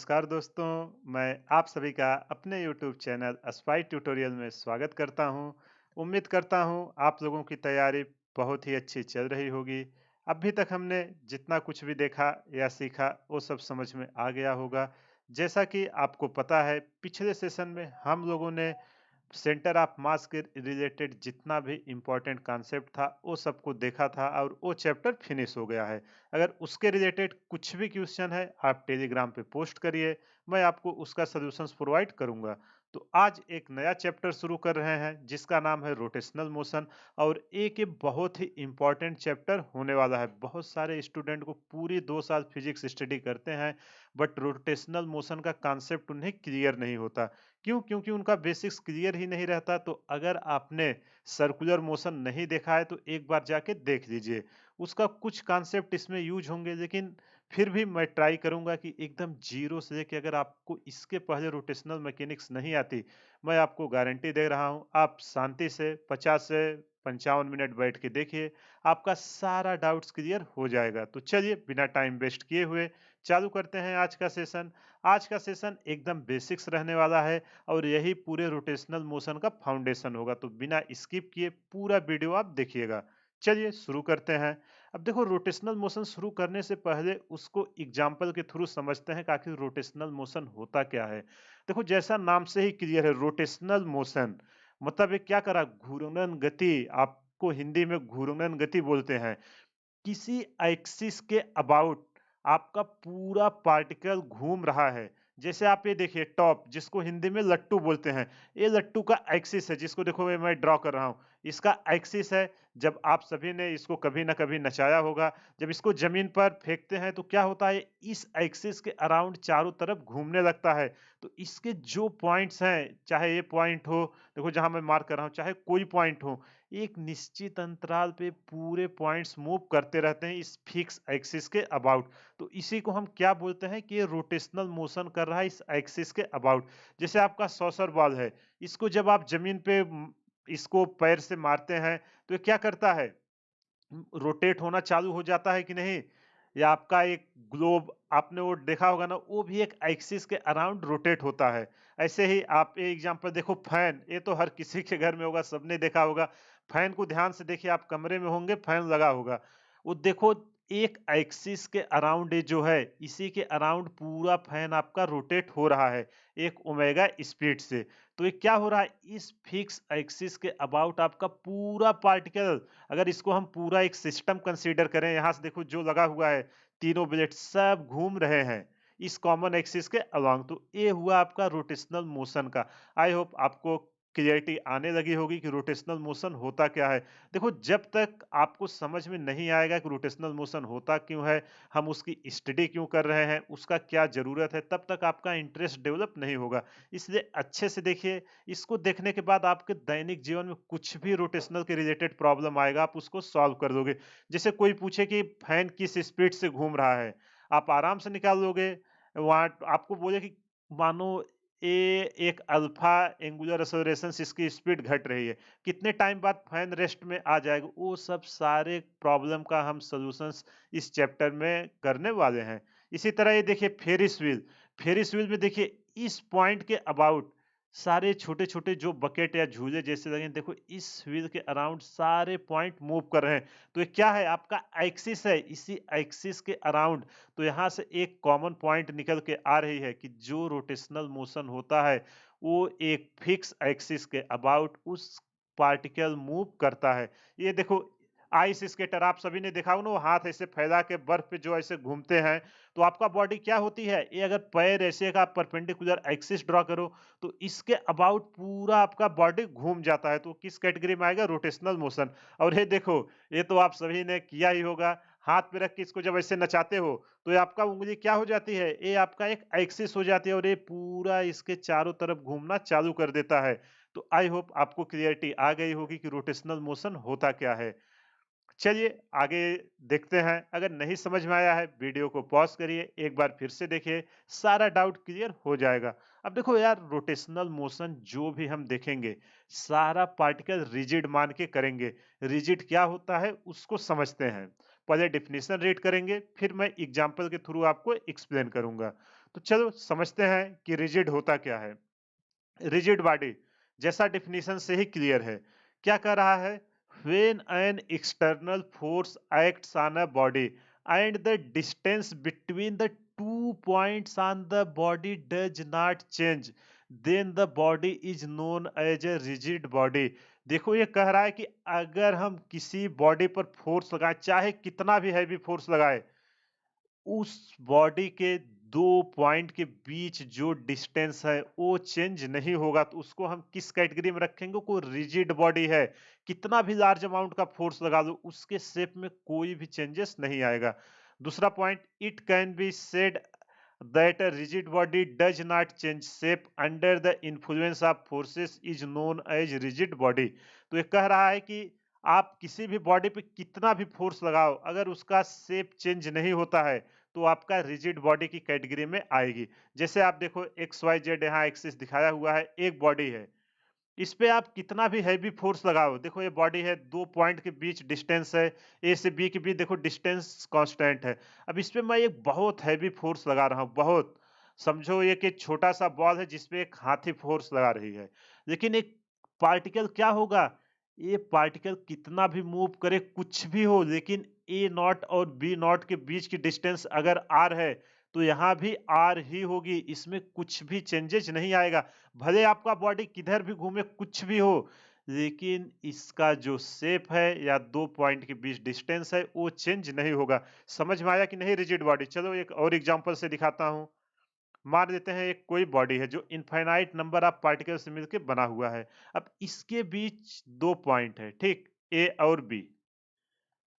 नमस्कार दोस्तों, मैं आप सभी का अपने यूट्यूब चैनल स्पाई ट्यूटोरियल में स्वागत करता हूं। उम्मीद करता हूं आप लोगों की तैयारी बहुत ही अच्छी चल रही होगी। अभी तक हमने जितना कुछ भी देखा या सीखा वो सब समझ में आ गया होगा। जैसा कि आपको पता है, पिछले सेशन में हम लोगों ने सेंटर ऑफ मास के रिलेटेड जितना भी इम्पोर्टेंट कॉन्सेप्ट था वो सबको देखा था और वो चैप्टर फिनिश हो गया है। अगर उसके रिलेटेड कुछ भी क्वेश्चन है आप टेलीग्राम पे पोस्ट करिए, मैं आपको उसका सॉल्यूशंस प्रोवाइड करूंगा। तो आज एक नया चैप्टर शुरू कर रहे हैं जिसका नाम है रोटेशनल मोशन। और एक ये बहुत ही इम्पोर्टेंट चैप्टर होने वाला है। बहुत सारे स्टूडेंट को पूरी 2 साल फिजिक्स स्टडी करते हैं बट रोटेशनल मोशन का कॉन्सेप्ट उन्हें क्लियर नहीं होता। क्यों? क्योंकि उनका बेसिक्स क्लियर ही नहीं रहता। तो अगर आपने सर्कुलर मोशन नहीं देखा है तो एक बार जाके देख लीजिए। उसका कुछ कॉन्सेप्ट इसमें यूज होंगे, लेकिन फिर भी मैं ट्राई करूंगा कि एकदम जीरो से लेके, अगर आपको इसके पहले रोटेशनल मैकेनिक्स नहीं आती, मैं आपको गारंटी दे रहा हूं आप शांति से 50 से 55 मिनट बैठ के देखिए, आपका सारा डाउट्स क्लियर हो जाएगा। तो चलिए बिना टाइम वेस्ट किए हुए चालू करते हैं आज का सेशन। आज का सेशन एकदम बेसिक्स रहने वाला है और यही पूरे रोटेशनल मोशन का फाउंडेशन होगा। तो बिना स्किप किए पूरा वीडियो आप देखिएगा। चलिए शुरू करते हैं। अब देखो, रोटेशनल मोशन शुरू करने से पहले उसको एग्जाम्पल के थ्रू समझते हैं कि आखिर रोटेशनल मोशन होता क्या है। देखो, जैसा नाम से ही क्लियर है, रोटेशनल मोशन मतलब ये क्या करा, घूर्णन गति। आपको हिंदी में घूर्णन गति बोलते हैं। किसी एक्सिस के अबाउट आपका पूरा पार्टिकल घूम रहा है। जैसे आप ये देखिए, टॉप जिसको हिंदी में लट्टू बोलते हैं, ये लट्टू का एक्सिस है, जिसको देखो ये मैं ड्रॉ कर रहा हूँ। इसका एक्सिस है। जब आप सभी ने इसको कभी ना कभी नचाया होगा, जब इसको जमीन पर फेंकते हैं तो क्या होता है, इस एक्सिस के अराउंड चारों तरफ घूमने लगता है। तो इसके जो पॉइंट्स हैं, चाहे ये पॉइंट हो, देखो जहां मैं मार्क कर रहा हूँ, चाहे कोई पॉइंट हो, एक निश्चित अंतराल पे पूरे पॉइंट्स मूव करते रहते हैं इस फिक्स एक्सिस के अबाउट। तो इसी को हम क्या बोलते हैं कि ये रोटेशनल मोशन कर रहा है इस एक्सिस के अबाउट। जैसे आपका सॉसर बॉल है, इसको जब आप जमीन पे इसको पैर से मारते हैं तो ये क्या करता है, रोटेट होना चालू हो जाता है कि नहीं। या आपका एक ग्लोब आपने वो देखा होगा ना, वो भी एक एक्सिस के अराउंड रोटेट होता है। ऐसे ही आप ये एग्जांपल देखो, फैन, ये तो हर किसी के घर में होगा, सबने देखा होगा। फैन को ध्यान से देखिए, आप कमरे में होंगे, फैन लगा होगा, वो देखो एक एक्सिस के अराउंड ये जो है, इसी के अराउंड पूरा फैन आपका रोटेट हो रहा है एक ओमेगा स्पीड से। तो ये क्या हो रहा है, इस फिक्स एक्सिस के अबाउट आपका पूरा पार्टिकल, अगर इसको हम पूरा एक सिस्टम कंसीडर करें, यहाँ से देखो जो लगा हुआ है, तीनों ब्लेड सब घूम रहे हैं इस कॉमन एक्सिस के अलोंग। तो ये हुआ आपका रोटेशनल मोशन का। आई होप आपको क्लियरिटी आने लगी होगी कि रोटेशनल मोशन होता क्या है। देखो, जब तक आपको समझ में नहीं आएगा कि रोटेशनल मोशन होता क्यों है, हम उसकी स्टडी क्यों कर रहे हैं, उसका क्या जरूरत है, तब तक आपका इंटरेस्ट डेवलप नहीं होगा। इसलिए अच्छे से देखिए। इसको देखने के बाद आपके दैनिक जीवन में कुछ भी रोटेशनल के रिलेटेड प्रॉब्लम आएगा, आप उसको सॉल्व कर दोगे। जैसे कोई पूछे कि फैन किस स्पीड से घूम रहा है, आप आराम से निकाल लोगे। वहां आपको बोले कि मानो ए एक अल्फा एंगुलर एक्सेलरेशन से इसकी स्पीड घट रही है, कितने टाइम बाद फैन रेस्ट में आ जाएगा, वो सब सारे प्रॉब्लम का हम सॉल्यूशंस इस चैप्टर में करने वाले हैं। इसी तरह ये देखिए, फेरिस व्हील। फेरिस व्हील में देखिए, इस पॉइंट के अबाउट सारे छोटे-छोटे जो बकेट या झूले जैसे लगे हैं, देखो इस व्हील के अराउंड सारे पॉइंट मूव कर रहे हैं। तो ये क्या है, आपका एक्सिस है, इसी एक्सिस के अराउंड। तो यहाँ से एक कॉमन पॉइंट निकल के आ रही है कि जो रोटेशनल मोशन होता है, वो एक फिक्स एक्सिस के अबाउट उस पार्टिकल मूव करता है। ये देखो, आइस स्केटर आप सभी ने देखा होगा ना, वो हाथ ऐसे फैला के बर्फ पे जो ऐसे घूमते हैं। तो आपका बॉडी क्या होती है, ये अगर पैर ऐसे का परपेंडिकुलर एक्सिस ड्रॉ करो, तो इसके अबाउट पूरा आपका बॉडी घूम जाता है। तो किस कैटेगरी में आएगा, रोटेशनल मोशन। और ये देखो, ये तो आप सभी ने किया ही होगा, हाथ पे रख के इसको जब ऐसे नचाते हो, तो ये आपका उंगली क्या हो जाती है, ये आपका एक एक्सिस हो जाती है और ये पूरा इसके चारों तरफ घूमना चालू कर देता है। तो आई होप आपको क्लियरिटी आ गई होगी कि रोटेशनल मोशन होता क्या है। चलिए आगे देखते हैं। अगर नहीं समझ में आया है, वीडियो को पॉज करिए, एक बार फिर से देखिए, सारा डाउट क्लियर हो जाएगा। अब देखो यार, रोटेशनल मोशन जो भी हम देखेंगे, सारा पार्टिकल रिजिड मान के करेंगे। रिजिड क्या होता है उसको समझते हैं। पहले डेफिनेशन रीड करेंगे, फिर मैं एग्जांपल के थ्रू आपको एक्सप्लेन करूंगा। तो चलो समझते हैं कि रिजिड होता क्या है। रिजिड बॉडी जैसा डेफिनेशन से ही क्लियर है। क्या कह रहा है? When an external force acts on a body and the distance between the two points on the body does not change then the body is known as a rigid body. देखो ये कह रहा है कि अगर हम किसी बॉडी पर फोर्स लगाएं, चाहे कितना भी हैवी फोर्स लगाए, उस बॉडी के 2 पॉइंट के बीच जो डिस्टेंस है वो चेंज नहीं होगा, तो उसको हम किस कैटेगरी में रखेंगे? को रिजिड बॉडी है। कितना भी लार्ज अमाउंट का फोर्स लगा दो, उसके शेप में कोई भी चेंजेस नहीं आएगा। दूसरा point, it can be said that a rigid body does not change shape under the influence of forces is known as rigid body। तो ये कह रहा है कि आप किसी भी बॉडी पे कितना भी फोर्स लगाओ, अगर उसका शेप चेंज नहीं होता है तो आपका रिजिड बॉडी की कैटेगरी में आएगी। जैसे आप देखो एक्स वाई जेड यहाँ एक्सिस दिखाया हुआ है, एक बॉडी है, इस पे आप कितना भी हैवी फोर्स लगाओ, देखो ये बॉडी है, 2 पॉइंट के बीच डिस्टेंस है, ए से बी के बीच देखो डिस्टेंस कांस्टेंट है। अब इस पे मैं एक बहुत हैवी फोर्स लगा रहा हूँ, बहुत, समझो ये कि छोटा सा बॉल है जिस पे एक हाथी फोर्स लगा रही है। लेकिन एक पार्टिकल क्या होगा? ये पार्टिकल कितना भी मूव करे, कुछ भी हो, लेकिन ए नॉट और बी नॉट के बीच की डिस्टेंस अगर आर है तो यहाँ भी आर ही होगी, इसमें कुछ भी चेंजेस नहीं आएगा। भले आपका बॉडी किधर भी घूमे, कुछ भी हो, लेकिन इसका जो शेप है या 2 पॉइंट के बीच डिस्टेंस है वो चेंज नहीं होगा। समझ में आया कि नहीं रिजिड बॉडी? चलो एक और एग्जांपल से दिखाता हूँ। मान लेते हैं एक कोई बॉडी है जो इनफाइनाइट नंबर ऑफ पार्टिकल से मिलकर बना हुआ है। अब इसके बीच 2 पॉइंट है, ठीक, ए और बी।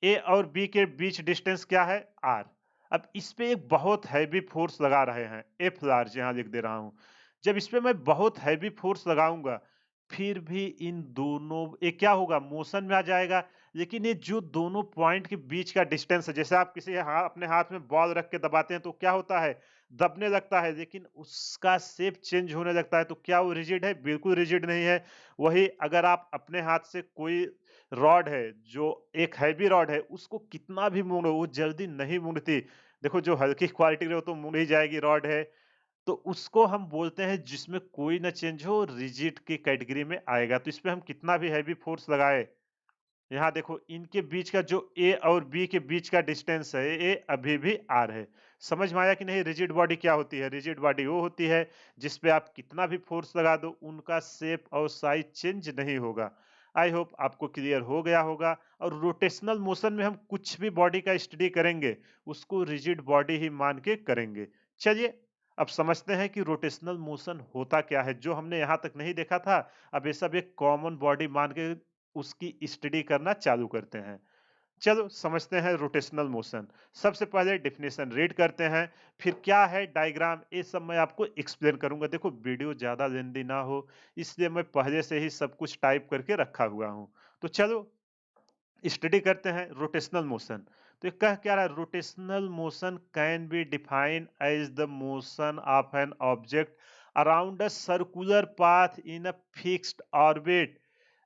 ए और बी के बीच डिस्टेंस क्या है? आर। अब इस पे एक बहुत हैवी फोर्स लगा रहे हैं, एफ लार्ज यहाँ लिख दे रहा हूं। जब इस पे मैं बहुत हैवी फोर्स लगाऊंगा, फिर भी इन दोनों ये क्या होगा? मोशन में आ जाएगा। लेकिन ये जो दोनों पॉइंट के बीच का डिस्टेंस है, जैसे आप किसी अपने हाथ में बॉल रख के दबाते हैं तो क्या होता है? दबने लगता है, लेकिन उसका शेप चेंज होने लगता है। तो क्या वो रिजिड है? बिल्कुल रिजिड नहीं है। वही अगर आप अपने हाथ से कोई रॉड है, जो एक हैवी रॉड है, उसको कितना भी मोड़ो वो जल्दी नहीं मुड़ती। देखो जो हल्की क्वालिटी की हो तो मुड़ ही जाएगी, रॉड है। तो उसको हम बोलते हैं जिसमें कोई ना चेंज हो, रिजिड की कैटेगरी में आएगा। तो इसपे हम कितना भी हैवी फोर्स लगाए, यहाँ देखो इनके बीच का जो ए और बी के बीच का डिस्टेंस है, ये अभी भी आर है। समझ में आया कि नहीं? रिजिड बॉडी क्या होती है? रिजिड बॉडी वो होती है जिसपे आप कितना भी फोर्स लगा दो, उनका शेप और साइज चेंज नहीं होगा। आई होप आपको क्लियर हो गया होगा। और रोटेशनल मोशन में हम कुछ भी बॉडी का स्टडी करेंगे, उसको रिजिड बॉडी ही मान के करेंगे। चलिए अब समझते हैं कि रोटेशनल मोशन होता क्या है, जो हमने यहाँ तक नहीं देखा था। अब ये सब एक कॉमन बॉडी मान के उसकी स्टडी करना चालू करते हैं। चलो समझते हैं रोटेशनल मोशन। सबसे पहले डेफिनेशन रीड करते हैं, फिर क्या है डायग्राम, ये सब मैं आपको एक्सप्लेन करूंगा। देखो वीडियो ज्यादा लेंदी ना हो, इसलिए मैं पहले से ही सब कुछ टाइप करके रखा हुआ हूं। तो चलो स्टडी करते हैं रोटेशनल मोशन। तो ये कह क्या रहा है? Rotational motion can be defined as the motion of an object around a circular path in a fixed orbit.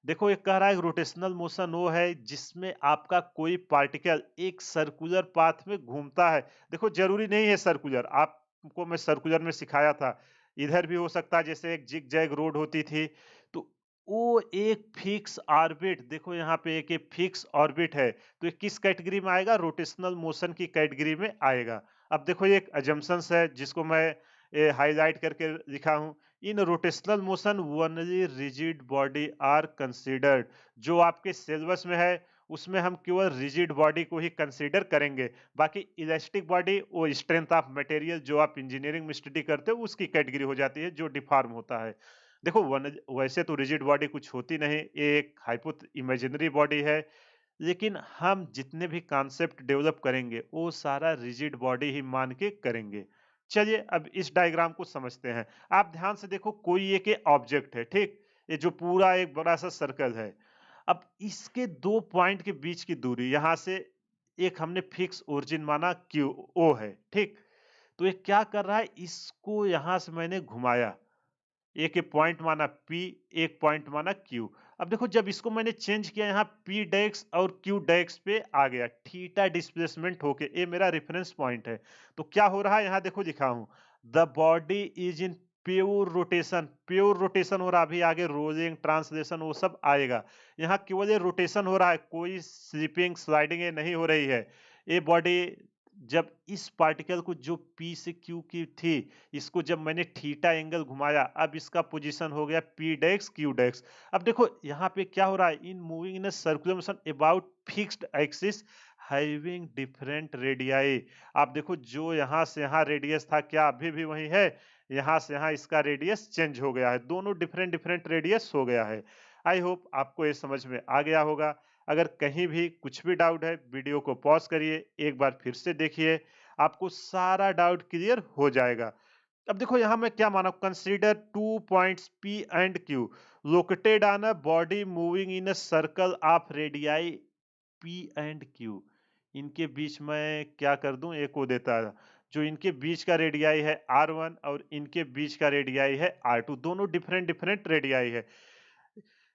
देखो ये कह रहा है रोटेशनल मोशन वो है जिसमें आपका कोई पार्टिकल एक सर्कुलर पाथ में घूमता है। देखो जरूरी नहीं है सर्कुलर, आपको मैं सर्कुलर में सिखाया था, इधर भी हो सकता है, जैसे एक जिग जैग रोड होती थी। तो वो एक फिक्स ऑर्बिट, देखो यहाँ पे एक फिक्स ऑर्बिट है, तो ये किस कैटेगरी में आएगा? रोटेशनल मोशन की कैटेगरी में आएगा। अब देखो ये एक अजम्पशंस है जिसको मैं हाईलाइट करके लिखा हूं। In rotational motion only rigid body are considered. जो आपके सिलेबस में है उसमें हम केवल रिजिड बॉडी को ही कंसीडर करेंगे। बाकी इलास्टिक बॉडी वो स्ट्रेंथ ऑफ मटेरियल जो आप इंजीनियरिंग में स्टडी करते हो उसकी कैटेगरी हो जाती है, जो डिफॉर्म होता है। देखो वैसे तो रिजिड बॉडी कुछ होती नहीं, ये एक हाइपो इमेजिनरी बॉडी है। लेकिन हम जितने भी कॉन्सेप्ट डेवलप करेंगे वो सारा रिजिड बॉडी ही मान के करेंगे। चलिए अब इस डायग्राम को समझते हैं। आप ध्यान से देखो, कोई एक ऑब्जेक्ट है, ठीक, ये जो पूरा एक बड़ा सा सर्कल है। अब इसके 2 पॉइंट के बीच की दूरी, यहां से एक हमने फिक्स ओरिजिन माना क्यू ओ है, ठीक। तो ये क्या कर रहा है? इसको यहां से मैंने घुमाया, एक पॉइंट माना P, एक पॉइंट माना Q। अब देखो जब इसको मैंने चेंज किया, यहाँ P डेक्स और Q डेक्स पे आ गया, थीटा डिस्प्लेसमेंट होके, ये मेरा रेफरेंस पॉइंट है। तो क्या हो रहा है? यहाँ देखो लिखा हूं, the body is in pure rotation हो रहा है। अभी आगे रोलिंग ट्रांसलेशन वो सब आएगा। यहाँ केवल ये रोटेशन हो रहा है, कोई स्लिपिंग स्लाइडिंग ये नहीं हो रही है। ये बॉडी जब इस पार्टिकल को जो P से Q की थी, इसको जब मैंने थीटा एंगल घुमाया, अब इसका पोजीशन हो गया P डेक्स Q डेक्स। अब देखो यहाँ पे क्या हो रहा है, in moving in circular motion about fixed axis having different radii. आप देखो जो यहाँ से यहाँ रेडियस था, क्या अभी भी वही है? यहाँ से यहाँ इसका रेडियस चेंज हो गया है, दोनों डिफरेंट डिफरेंट रेडियस हो गया है। आई होप आपको ये समझ में आ गया होगा। अगर कहीं भी कुछ भी डाउट है, वीडियो को पॉज करिए, एक बार फिर से देखिए, आपको सारा डाउट क्लियर हो जाएगा। अब देखो यहाँ मैं क्या माना, consider 2 points P and Q located on a body moving in a circle of radii P and Q। इनके बीच में क्या कर दूं, एक को देता है, जो इनके बीच का रेडियाई है R1 और इनके बीच का रेडियाई है R2, दोनों डिफरेंट डिफरेंट रेडियाई है।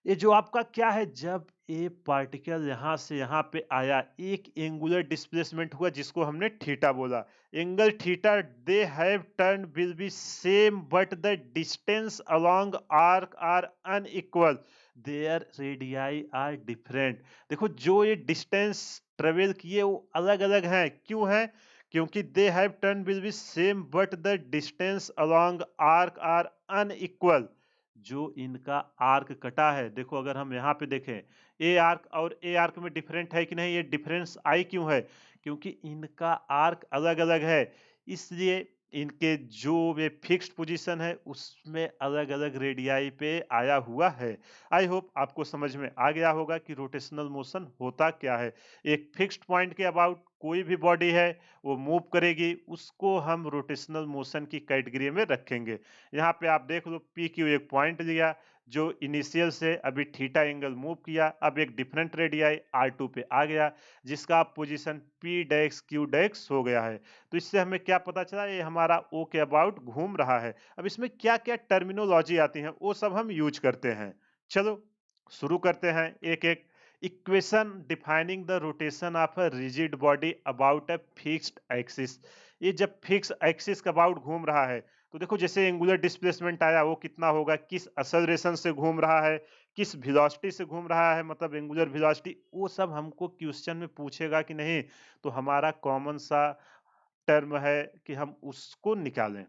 ये जो आपका क्या है, जब ये पार्टिकल यहाँ से यहाँ पे आया, एक एंगुलर डिस्प्लेसमेंट हुआ जिसको हमने थीटा बोला। Angle theta, they have turn will be same but the distance along arc are unequal, their radii are different. देखो जो ये डिस्टेंस ट्रेवल किए वो अलग अलग हैं। क्यों है? क्योंकि they have turn will be same but the distance along arc are unequal. जो इनका आर्क कटा है, देखो अगर हम यहाँ पे देखें, ए आर्क और ए आर्क में डिफरेंट है कि नहीं? ये डिफरेंस आई क्यों है? क्योंकि इनका आर्क अलग अलग है, इसलिए इनके जो वे फिक्स्ड पोजीशन है उसमें अलग अलग रेडियाई पे आया हुआ है। आई होप आपको समझ में आ गया होगा कि रोटेशनल मोशन होता क्या है। एक फिक्स्ड पॉइंट के अबाउट कोई भी बॉडी है वो मूव करेगी, उसको हम रोटेशनल मोशन की कैटेगरी में रखेंगे। यहाँ पे आप देख लो, पी क्यू एक पॉइंट लिया जो इनिशियल से अभी थीटा एंगल मूव किया, अब एक डिफरेंट रेडियाई R2 पे आ गया जिसका पोजीशन P डेक्स Q डेक्स हो गया है। तो इससे हमें क्या पता चला, ये हमारा O के अबाउट घूम रहा है। अब इसमें क्या क्या टर्मिनोलॉजी आती है वो सब हम यूज करते हैं। चलो शुरू करते हैं एक एक। Equation defining the rotation of a rigid body about a fixed axis. ये जब फिक्स एक्सिस के अबाउट घूम रहा है, तो देखो जैसे एंगुलर डिस्प्लेसमेंट आया वो कितना होगा, किस एक्सेलरेशन से घूम रहा है, किस वेलोसिटी से घूम रहा है, मतलब एंगुलर वेलोसिटी, वो सब हमको क्वेश्चन में पूछेगा कि नहीं। तो हमारा कॉमन सा टर्म है कि हम उसको निकालें।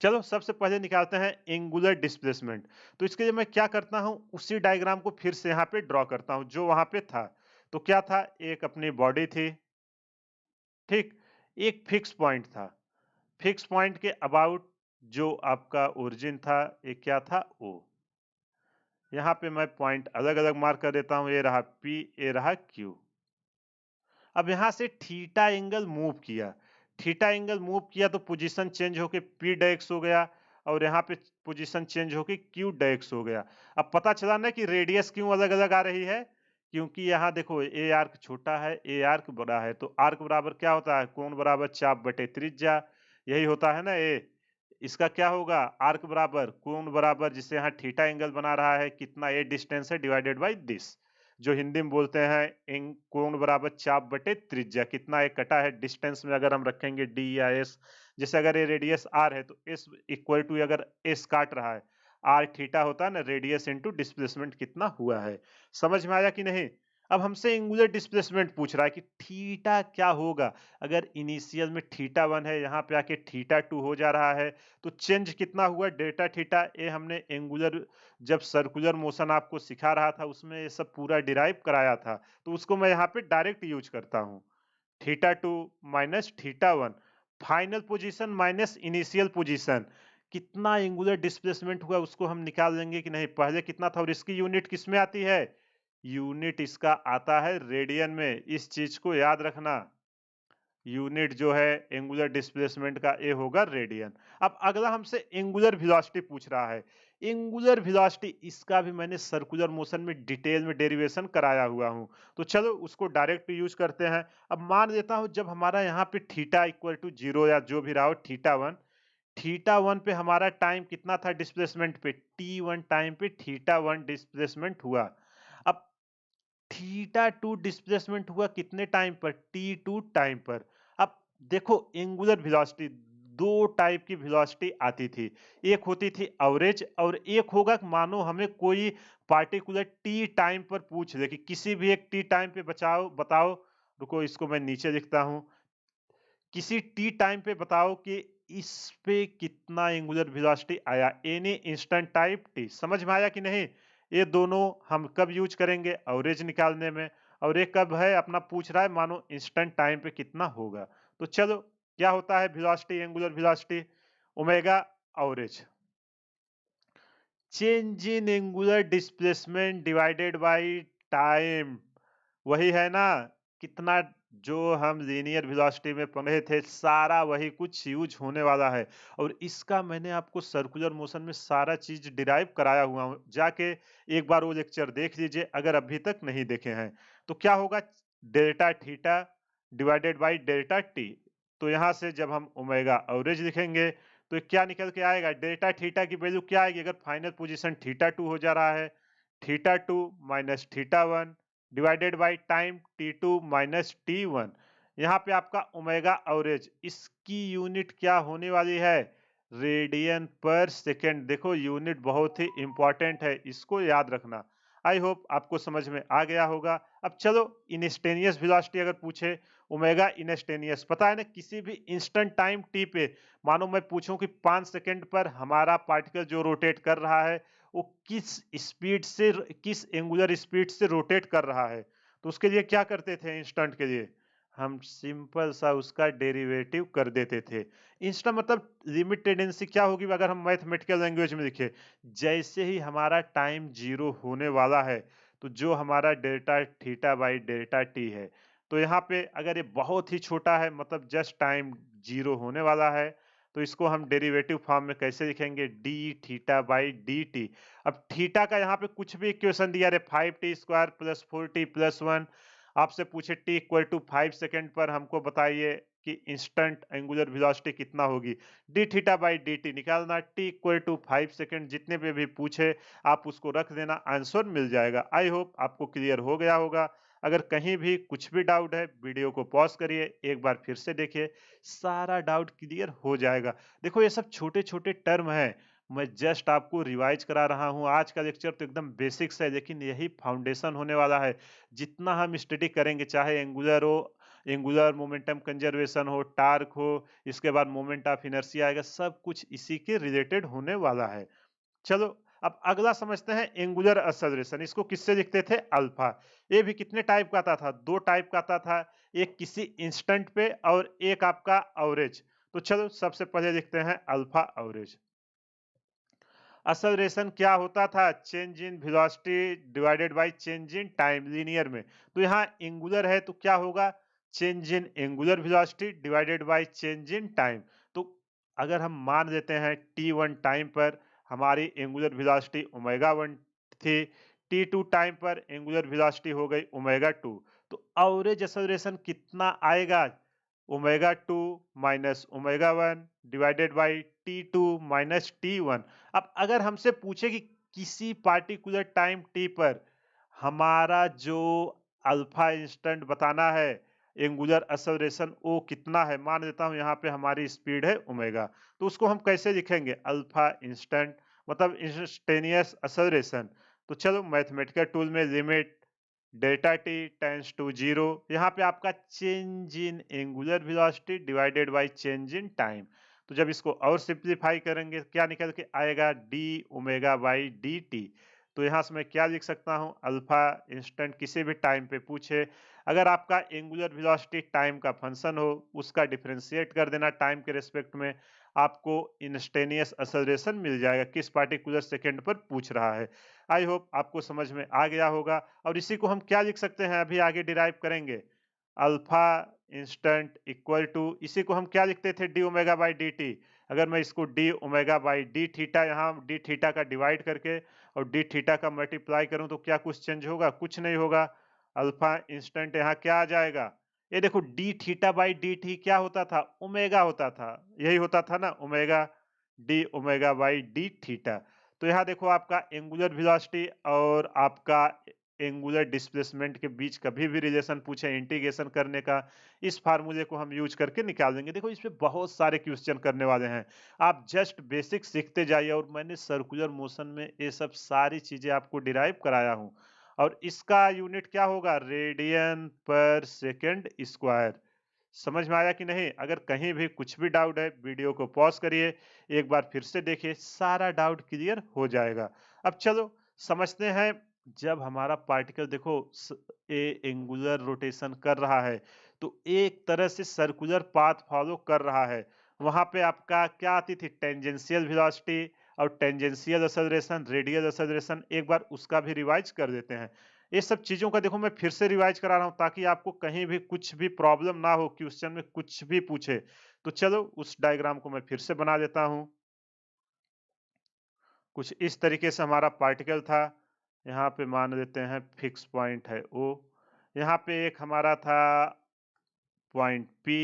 चलो सबसे पहले निकालते हैं एंगुलर डिस्प्लेसमेंट। तो इसके लिए मैं क्या करता हूं, उसी डायग्राम को फिर से यहाँ पे ड्रॉ करता हूं जो वहां पे था। तो क्या था, एक अपनी बॉडी थी, ठीक, एक फिक्स पॉइंट था, फिक्स पॉइंट के अबाउट जो आपका ओरिजिन था, ये क्या था, ओ। यहाँ पे मैं पॉइंट अलग अलग मार्क कर देता हूँ, ये रहा P, ये रहा Q। अब यहाँ से थीटा एंगल मूव किया, थीटा एंगल मूव किया तो पोजीशन चेंज होके P डेक्स हो गया, और यहाँ पे पोजीशन चेंज होके Q डेक्स हो गया। अब पता चला ना कि रेडियस क्यों अलग अलग आ रही है, क्योंकि यहाँ देखो ए आर्क छोटा है, ए आर्क बड़ा है, तो आर्क बराबर क्या होता है, कोण बराबर चाप बटे त्रिज्या, यही होता है ना ए। इसका क्या होगा, आर्क बराबर कोण बराबर, जिससे यहाँ थीटा एंगल बना रहा है, कितना ए डिस्टेंस है डिवाइडेड बाई दिस, जो हिंदी में बोलते हैं कोण बराबर चाप बटे त्रिज्या, कितना एक कटा है डिस्टेंस में अगर हम रखेंगे डी या एस। जैसे अगर ये रेडियस आर है तो एस इक्वल टू, अगर एस काट रहा है, आर थीटा होता है ना, रेडियस इनटू डिस्प्लेसमेंट कितना हुआ है। समझ में आया कि नहीं? अब हमसे एंगुलर डिस्प्लेसमेंट पूछ रहा है कि थीटा क्या होगा। अगर इनिशियल में थीटा 1 है, यहाँ पे आके थीटा 2 हो जा रहा है, तो चेंज कितना हुआ, डेल्टा थीटा। ये हमने एंगुलर जब सर्कुलर मोशन आपको सिखा रहा था उसमें ये सब पूरा डिराइव कराया था, तो उसको मैं यहाँ पे डायरेक्ट यूज करता हूँ। Theta 2 minus theta 1, final position minus initial position, कितना एंगुलर डिस्प्लेसमेंट हुआ उसको हम निकाल लेंगे कि नहीं, पहले कितना था, और इसकी यूनिट किस में आती है, यूनिट इसका आता है रेडियन में, इस चीज को याद रखना। यूनिट जो है एंगुलर डिस्प्लेसमेंट का ए होगा रेडियन। अब अगला हमसे एंगुलर वेलोसिटी पूछ रहा है। एंगुलर वेलोसिटी, इसका भी मैंने सर्कुलर मोशन में डिटेल में डेरिवेशन कराया हुआ हूं, तो चलो उसको डायरेक्ट यूज करते हैं। अब मान लेता हूं जब हमारा यहाँ पे थीटा इक्वल टू 0 या जो भी रहा हो, थीटा 1 पे हमारा टाइम कितना था डिस्प्लेसमेंट पे, t1 टाइम पे थीटा 1 डिस्प्लेसमेंट हुआ। अब थीटा 2 डिस्प्लेसमेंट हुआ कितने टाइम पर, T2 टाइम पर। अब देखो एंगुलर वेलोसिटी, 2 टाइप की वेलोसिटी आती थी। एक होती थी एवरेज और एक होगा कि मानो हमें कोई पार्टिकुलर टी टाइम पर पूछ ले कि किसी भी एक टी टाइम पे बचाओ बताओ, रुको इसको मैं नीचे लिखता हूँ। किसी टी टाइम पे बताओ कि इस पे कितना एंगुलर वेलोसिटी आया, एनी इंस्टेंट टाइप टी। समझ में आया कि नहीं? ये दोनों हम कब यूज करेंगे? एवरेज निकालने में। और ये कब है? अपना पूछ रहा है मानो इंस्टेंट टाइम पे कितना होगा। तो चलो, क्या होता है velocity, angular velocity? Omega average, change in angular displacement divided by time. वही है ना, कितना जो हम लीनियर वेलोसिटी में पढ़े थे सारा वही कुछ यूज होने वाला है। और इसका मैंने आपको सर्कुलर मोशन में सारा चीज डिराइव कराया हुआ हूँ, जाके एक बार वो लेक्चर देख लीजिए अगर अभी तक नहीं देखे हैं। तो क्या होगा? Delta theta divided by delta T. तो यहाँ से जब हम ओमेगा एवरेज लिखेंगे तो ये क्या निकल के आएगा? डेल्टा थीटा की वैल्यू क्या आएगी? अगर फाइनल पोजीशन थीटा 2 हो जा रहा है, theta 2 minus theta 1 divided by time T2 minus T1। यहाँ पे आपका ओमेगा एवरेज, इसकी यूनिट क्या होने वाली है? रेडियन पर सेकेंड। देखो यूनिट बहुत ही इंपॉर्टेंट है, इसको याद रखना। आई होप आपको समझ में आ गया होगा। अब चलो, इंस्टेनियस वेलोसिटी अगर पूछे, ओमेगा इंस्टेनियस पता है ना, किसी भी इंस्टेंट टाइम टी पे मानो मैं पूछूं कि 5 सेकंड पर हमारा पार्टिकल जो रोटेट कर रहा है वो किस स्पीड से, किस एंगुलर स्पीड से रोटेट कर रहा है, तो उसके लिए क्या करते थे? इंस्टेंट के लिए हम सिंपल सा उसका डेरिवेटिव कर देते थे। इंस्टेंट मतलब लिमिट टेंडेंसी क्या होगी अगर हम मैथमेटिकल लैंग्वेज में लिखे? जैसे ही हमारा टाइम जीरो होने वाला है तो जो हमारा delta theta by delta T है, तो यहाँ पे अगर ये बहुत ही छोटा है मतलब जस्ट टाइम जीरो होने वाला है, तो इसको हम डेरिवेटिव फॉर्म में कैसे लिखेंगे? D theta by D T. अब थीटा का यहाँ पे कुछ भी इक्वेशन दिया रहे, 5t square plus 4t plus 1, आपसे पूछे t इक्वल टू 5 सेकेंड पर हमको बताइए कि इंस्टेंट एंगुलर वेलोसिटी कितना होगी? D theta by D T निकालना, t इक्वल टू 5 सेकेंड जितने पे भी पूछे आप उसको रख देना, आंसर मिल जाएगा। आई होप आपको क्लियर हो गया होगा। अगर कहीं भी कुछ भी डाउट है, वीडियो को पॉज करिए, एक बार फिर से देखिए, सारा डाउट क्लियर हो जाएगा। देखो ये सब छोटे-छोटे टर्म हैं, मैं जस्ट आपको रिवाइज करा रहा हूँ। आज का लेक्चर तो एकदम बेसिक्स है, लेकिन यही फाउंडेशन होने वाला है। जितना हम स्टडी करेंगे, चाहे एंगुलर हो, एंगुलर मोमेंटम कंजर्वेशन हो, टार्क हो, इसके बाद मोमेंट ऑफ इनर्शिया आएगा, सब कुछ इसी के रिलेटेड होने वाला है। चलो, अब अगला समझते हैं एंगुलर एक्सेलरेशन। इसको किससे लिखते थे? अल्फा। ये भी कितने टाइप का आता था? 2 टाइप का आता था, एक किसी इंस्टेंट पे और एक आपका एवरेज। तो चलो सबसे पहले लिखते हैं अल्फा एवरेज। एक्सेलरेशन क्या होता था? Change in velocity divided by change in time, linear में। तो यहाँ एंगुलर है तो क्या होगा? Change in angular velocity divided by change in time. तो अगर हम मान लेते हैं t1 टाइम पर हमारी एंगुलर वेलोसिटी ओमेगा 1 थी, t2 टाइम पर एंगुलर वेलोसिटी हो गई ओमेगा 2, तो एवरेज एक्सेलरेशन कितना आएगा? Omega 2 minus omega 1 divided by t2 minus t1। अब अगर हमसे पूछे कि किसी पार्टिकुलर टाइम t पर हमारा जो अल्फा इंस्टेंट बताना है, एंगुलर एक्सेलरेशन वो कितना है? मान लेता हूँ यहाँ पे हमारी स्पीड है ओमेगा, तो उसको हम कैसे लिखेंगे? अल्फा इंस्टेंट मतलब इंस्टेंटेनियस एक्सेलरेशन। तो चलो मैथमेटिकल टूल में limit delta T tends to zero, यहाँ पे आपका change in angular velocity divided by change in time. तो जब इसको और सिंप्लीफाई करेंगे क्या निकल के आएगा? D omega by D T. तो यहाँ से मैं क्या लिख सकता हूँ? अल्फा इंस्टेंट किसी भी टाइम पे पूछे, अगर आपका एंगुलर वेलोसिटी टाइम का फंक्शन हो, उसका डिफरेंशिएट कर देना टाइम के रिस्पेक्ट में, आपको इंस्टेनियस एक्सेलरेशन मिल जाएगा किस पार्टिकुलर सेकंड पर पूछ रहा है। आई होप आपको समझ में आ गया होगा। और इसी को हम क्या लिख सकते हैं? अभी आगे डिराइव करेंगे। अल्फा इंस्टेंट इक्वल टू, इसी को हम क्या लिखते थे? D omega by D T. अगर मैं इसको D omega by D theta, यहाँ डी थीटा का डिवाइड करके और डी थीटा का मल्टीप्लाई करूं तो क्या कुछ चेंज होगा? कुछ नहीं होगा। अल्फा इंस्टेंट यहाँ क्या आ जाएगा? ये देखो D theta by D T क्या होता था? ओमेगा होता था। यही होता था ना, omega, D omega by D theta. तो यहाँ देखो आपका एंगुलर वेलोसिटी और आपका एंगुलर डिस्प्लेसमेंट के बीच कभी भी रिलेशन पूछे इंटीग्रेशन करने का, इस फार्मूले को हम यूज करके निकाल देंगे। देखो इसमें बहुत सारे क्वेश्चन करने वाले हैं, आप जस्ट बेसिक सीखते जाइए। और मैंने सर्कुलर मोशन में ये सब सारी चीजें आपको डिराइव कराया हूँ। और इसका यूनिट क्या होगा? रेडियन पर सेकेंड स्क्वायर। समझ में आया कि नहीं? अगर कहीं भी कुछ भी डाउट है, वीडियो को पॉज करिए, एक बार फिर से देखिए, सारा डाउट क्लियर हो जाएगा। अब चलो समझते हैं। जब हमारा पार्टिकल देखो ए एंगुलर रोटेशन कर रहा है, तो एक तरह से सर्कुलर पाथ फॉलो कर रहा है। वहां पे आपका क्या आती थी? टेंजेंशियल वेलोसिटी और टेंजेंशियल एक्सेलरेशन, रेडियल एक्सेलरेशन। एक बार उसका भी रिवाइज कर देते हैं। ये सब चीजों का देखो मैं फिर से रिवाइज करा रहा हूँ, ताकि आपको कहीं भी कुछ भी प्रॉब्लम ना हो, क्वेश्चन में कुछ भी पूछे। तो चलो उस डायग्राम को मैं फिर से बना देता हूँ। कुछ इस तरीके से हमारा पार्टिकल था। यहाँ पे मान लेते हैं फिक्स पॉइंट है O। यहाँ पे एक हमारा था पॉइंट P,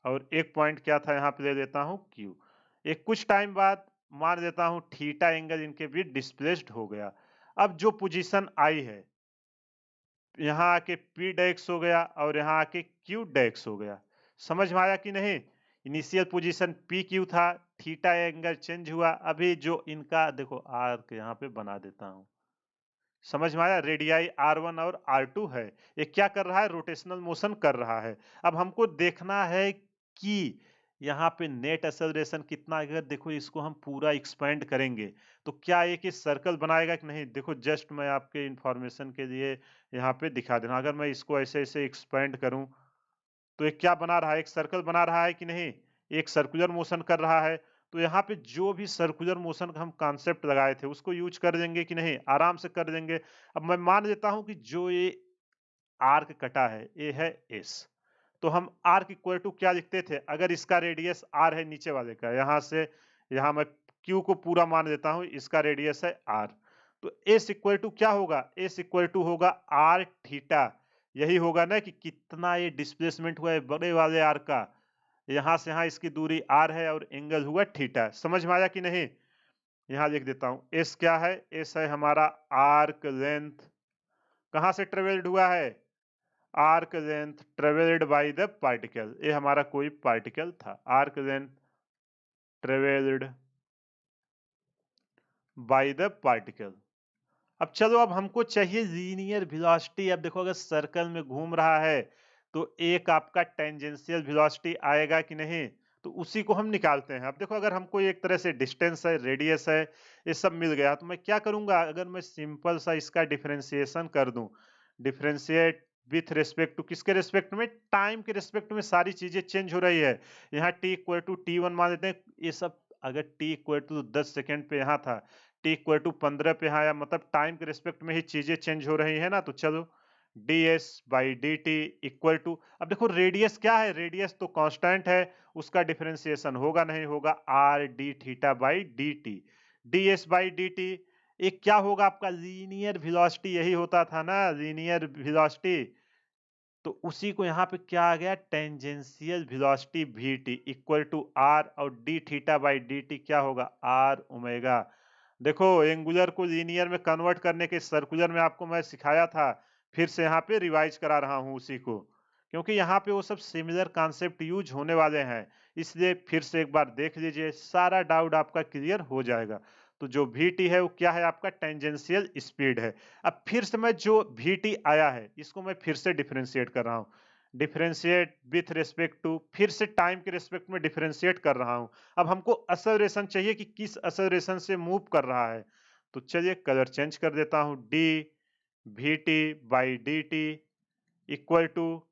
और एक पॉइंट क्या था, यहाँ पे ले लेता हूँ Q। एक कुछ टाइम बाद मान लेता हूँ थीटा एंगल इनके बीच डिस्प्लेस्ड हो गया। अब जो पोजीशन आई है, यहाँ आके P डेक्स हो गया और यहाँ आके Q डेक्स हो गया। समझ में आया कि नहीं? इनिशियल पोजीशन PQ था, थीटा एंगल चेंज हुआ। अभी जो इनका देखो आर्क यहाँ पे बना देता हूँ। समझ में आया? रेडियाई R1 और R2 है। ये क्या कर रहा है? रोटेशनल मोशन कर रहा है। अब हमको देखना है कि यहाँ पे नेट एक्सेलरेशन कितना। अगर देखो इसको हम पूरा एक्सपेंड करेंगे तो क्या एक ये सर्कल बनाएगा कि नहीं? देखो जस्ट मैं आपके इंफॉर्मेशन के लिए यहाँ पे दिखा देना। अगर मैं इसको ऐसे ऐसे एक्सपेंड करूं तो ये क्या बना रहा है? एक सर्कल बना रहा है कि नहीं? एक सर्कुलर मोशन कर रहा है। तो यहाँ पे जो भी सर्कुलर मोशन का हम कॉन्सेप्ट लगाए थे उसको यूज कर देंगे कि नहीं? आराम से कर देंगे। अब मैं मान लेता हूं कि जो ये आर्क कटा है ये है एस। तो हम आर्क इक्वल टू क्या लिखते थे? अगर इसका रेडियस आर है नीचे वाले का, यहां से यहां मैं क्यू को पूरा मान देता हूं, इसका रेडियस है आर। तो एस इक्वल टू क्या होगा? एस इक्वल टू होगा आर थीटा। यही होगा ना कि कितना ये डिस्प्लेसमेंट हुआ है बड़े वाले आर का। यहां से यहां इसकी दूरी आर है और एंगल हुआ थीटा। समझ में आया कि नहीं? यहां लिख देता हूं। एस क्या है? एस है हमारा आर्क लेंथ। कहां से ट्रेवल्ड हुआ है? Arc length travelled by the particle. ये हमारा कोई पार्टिकल था। Arc length travelled by the particle. अब चलो, अब हमको चाहिए लीनियर वेलोसिटी। अब देखो अगर सर्कल में घूम रहा है तो एक आपका टेंजेंशियल वेलोसिटी आएगा कि नहीं? तो उसी को हम निकालते हैं। अब देखो अगर हमको एक तरह से डिस्टेंस है, रेडियस है, ये सब मिल गया तो मैं क्या करूंगा? अगर मैं सिंपल सा इसका डिफरेंशिएशन कर दूं, डिफरेंशिएट विथ रिस्पेक्ट टू किसके रिस्पेक्ट में? टाइम के रिस्पेक्ट में सारी चीजें चेंज हो रही है। यहाँ t इक्वल टू T1 मान लेते हैं। ये सब अगर t इक्वल टू 10 सेकेंड पे यहाँ था, t इक्वल टू 15 पे आया, मतलब टाइम के रिस्पेक्ट में ही चीजें चेंज हो रही है ना। तो चलो ds by D T equal to, अब देखो रेडियस क्या है? रेडियस तो कांस्टेंट है, उसका डिफरेंशिएशन होगा नहीं, होगा R D theta by D T. ds by D T एक क्या होगा आपका? Linear velocity. यही होता था ना लीनियर वेलोसिटी। तो उसी को यहाँ पे क्या आ गया? Tangential velocity V T equal to R, और D theta by D T क्या होगा? R omega. देखो एंगुलर को लीनियर में कन्वर्ट करने के सर्कुलर में आपको मैं सिखाया था, फिर से यहाँ पे रिवाइज करा रहा हूँ उसी को, क्योंकि यहाँ पे वो सब सिमिलर कॉन्सेप्ट यूज होने वाले हैं। इसलिए फिर से एक बार देख लीजिए, सारा डाउट आपका क्लियर हो जाएगा। तो जो वी टी है वो क्या है? आपका टेंजेंशियल स्पीड है। अब फिर से मैं जो वी टी आया है इसको मैं फिर से डिफरेंशिएट कर रहा हूँ। डिफरेंशिएट विथ रिस्पेक्ट टू, फिर से टाइम के रिस्पेक्ट में डिफरेंशिएट कर रहा हूँ। अब हमको एक्सेलरेशन चाहिए कि किस एक्सेलरेशन से मूव कर रहा है। तो चलिए कलर चेंज कर देता हूँ। D V T by D T equal to,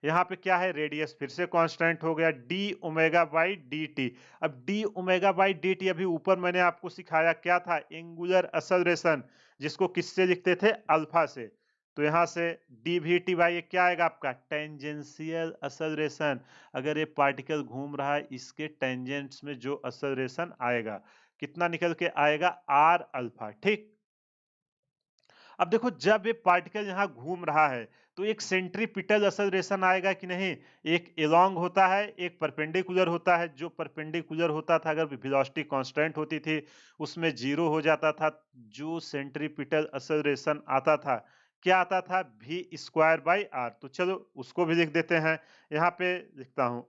यहाँ पे क्या है? रेडियस फिर से कांस्टेंट हो गया, D omega by D T. अब D omega by D T, अभी ऊपर मैंने आपको सिखाया क्या था? एंगुलर एक्सेलरेशन, जिसको किससे लिखते थे? अल्फा से। तो यहाँ से डी वी टी बाई क्या आएगा आपका? Tangential acceleration. अगर ये पार्टिकल घूम रहा है, इसके टेंजेंट्स में जो एक्सेलरेशन आएगा कितना निकल के आएगा? R alpha. ठीक। अब देखो जब ये पार्टिकल यहाँ घूम रहा है तो एक सेंट्रीपिटल एक्सेलरेशन आएगा कि नहीं। एक एलोंग होता है, एक परपेंडिकुलर होता है। जो परपेंडिकुलर होता था अगर वेलोसिटी कांस्टेंट होती थी उसमें जीरो हो जाता था। जो सेंट्रीपिटल एक्सेलरेशन आता था क्या आता था, v स्क्वायर बाई आर। तो चलो उसको भी लिख देते हैं। यहाँ पे लिखता हूं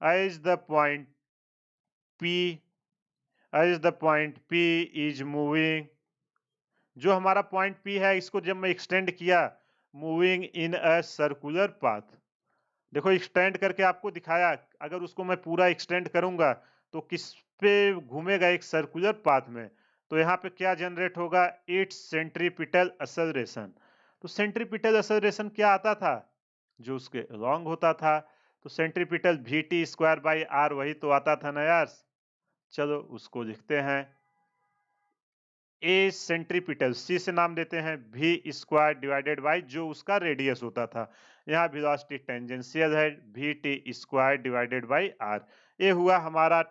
as the point p as the point p is moving. जो हमारा पॉइंट P है इसको जब मैं एक्सटेंड किया, moving in a circular path. देखो एक्सटेंड करके आपको दिखाया, अगर उसको मैं पूरा एक्सटेंड करूंगा तो किस पे घूमेगा, एक सर्कुलर पाथ में। तो यहाँ पे क्या जनरेट होगा, इट्स सेंट्रीपिटल एक्सेलरेशन। तो सेंट्रीपिटल एक्सेलरेशन क्या आता था, जो उसके लॉन्ग होता था। तो centripetal VT square by R वही तो आता था ना यार। चलो उसको लिखते हैं, ए सेंट्रीपिटल, सी से नाम देते हैं, v स्क्वायर डिवाइडेड बाई जो उसका रेडियस होता था। यहाँ वेलोसिटी टेंजेंशियल है, vt square divided by R. ये हुआ हमारा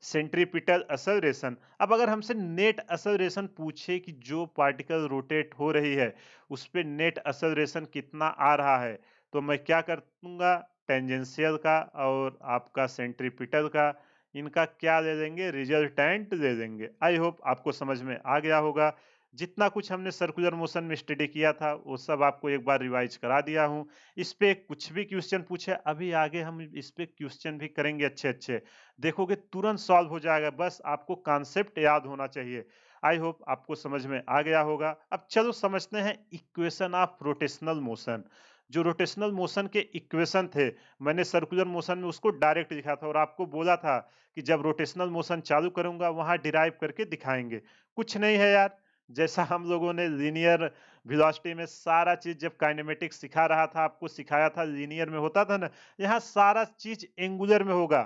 सेंट्रीपिटल एक्सेलरेशन। अब अगर हमसे नेट एक्सेलरेशन पूछे कि जो पार्टिकल रोटेट हो रही है उस पे नेट एक्सेलरेशन कितना आ रहा है, तो मैं क्या कर दूंगा, टेंजेंशियल का और आपका सेंट्रीपिटल का, इनका क्या ले लेंगे, रिजल्टेंट ले लेंगे। आई होप आपको समझ में आ गया होगा। जितना कुछ हमने सर्कुलर मोशन में स्टडी किया था वो सब आपको एक बार रिवाइज करा दिया हूं। इस पे कुछ भी क्वेश्चन पूछे, अभी आगे हम इस पे क्वेश्चन भी करेंगे अच्छे अच्छे, देखोगे तुरंत सॉल्व हो जाएगा। बस आपको कॉन्सेप्ट याद होना चाहिए। आई होप आपको समझ में आ गया होगा। अब चलो समझते हैं इक्वेशन ऑफ रोटेशनल मोशन। जो रोटेशनल मोशन के इक्वेशन थे, मैंने सर्कुलर मोशन में उसको डायरेक्ट लिखा था और आपको बोला था कि जब रोटेशनल मोशन चालू करूंगा वहां डिराइव करके दिखाएंगे। कुछ नहीं है यार, जैसा हम लोगों ने लीनियर वेलोसिटी में सारा चीज जब काइनेमेटिक्स सिखा रहा था, आपको सिखाया था लीनियर में होता था ना, यहाँ सारा चीज एंगुलर में होगा।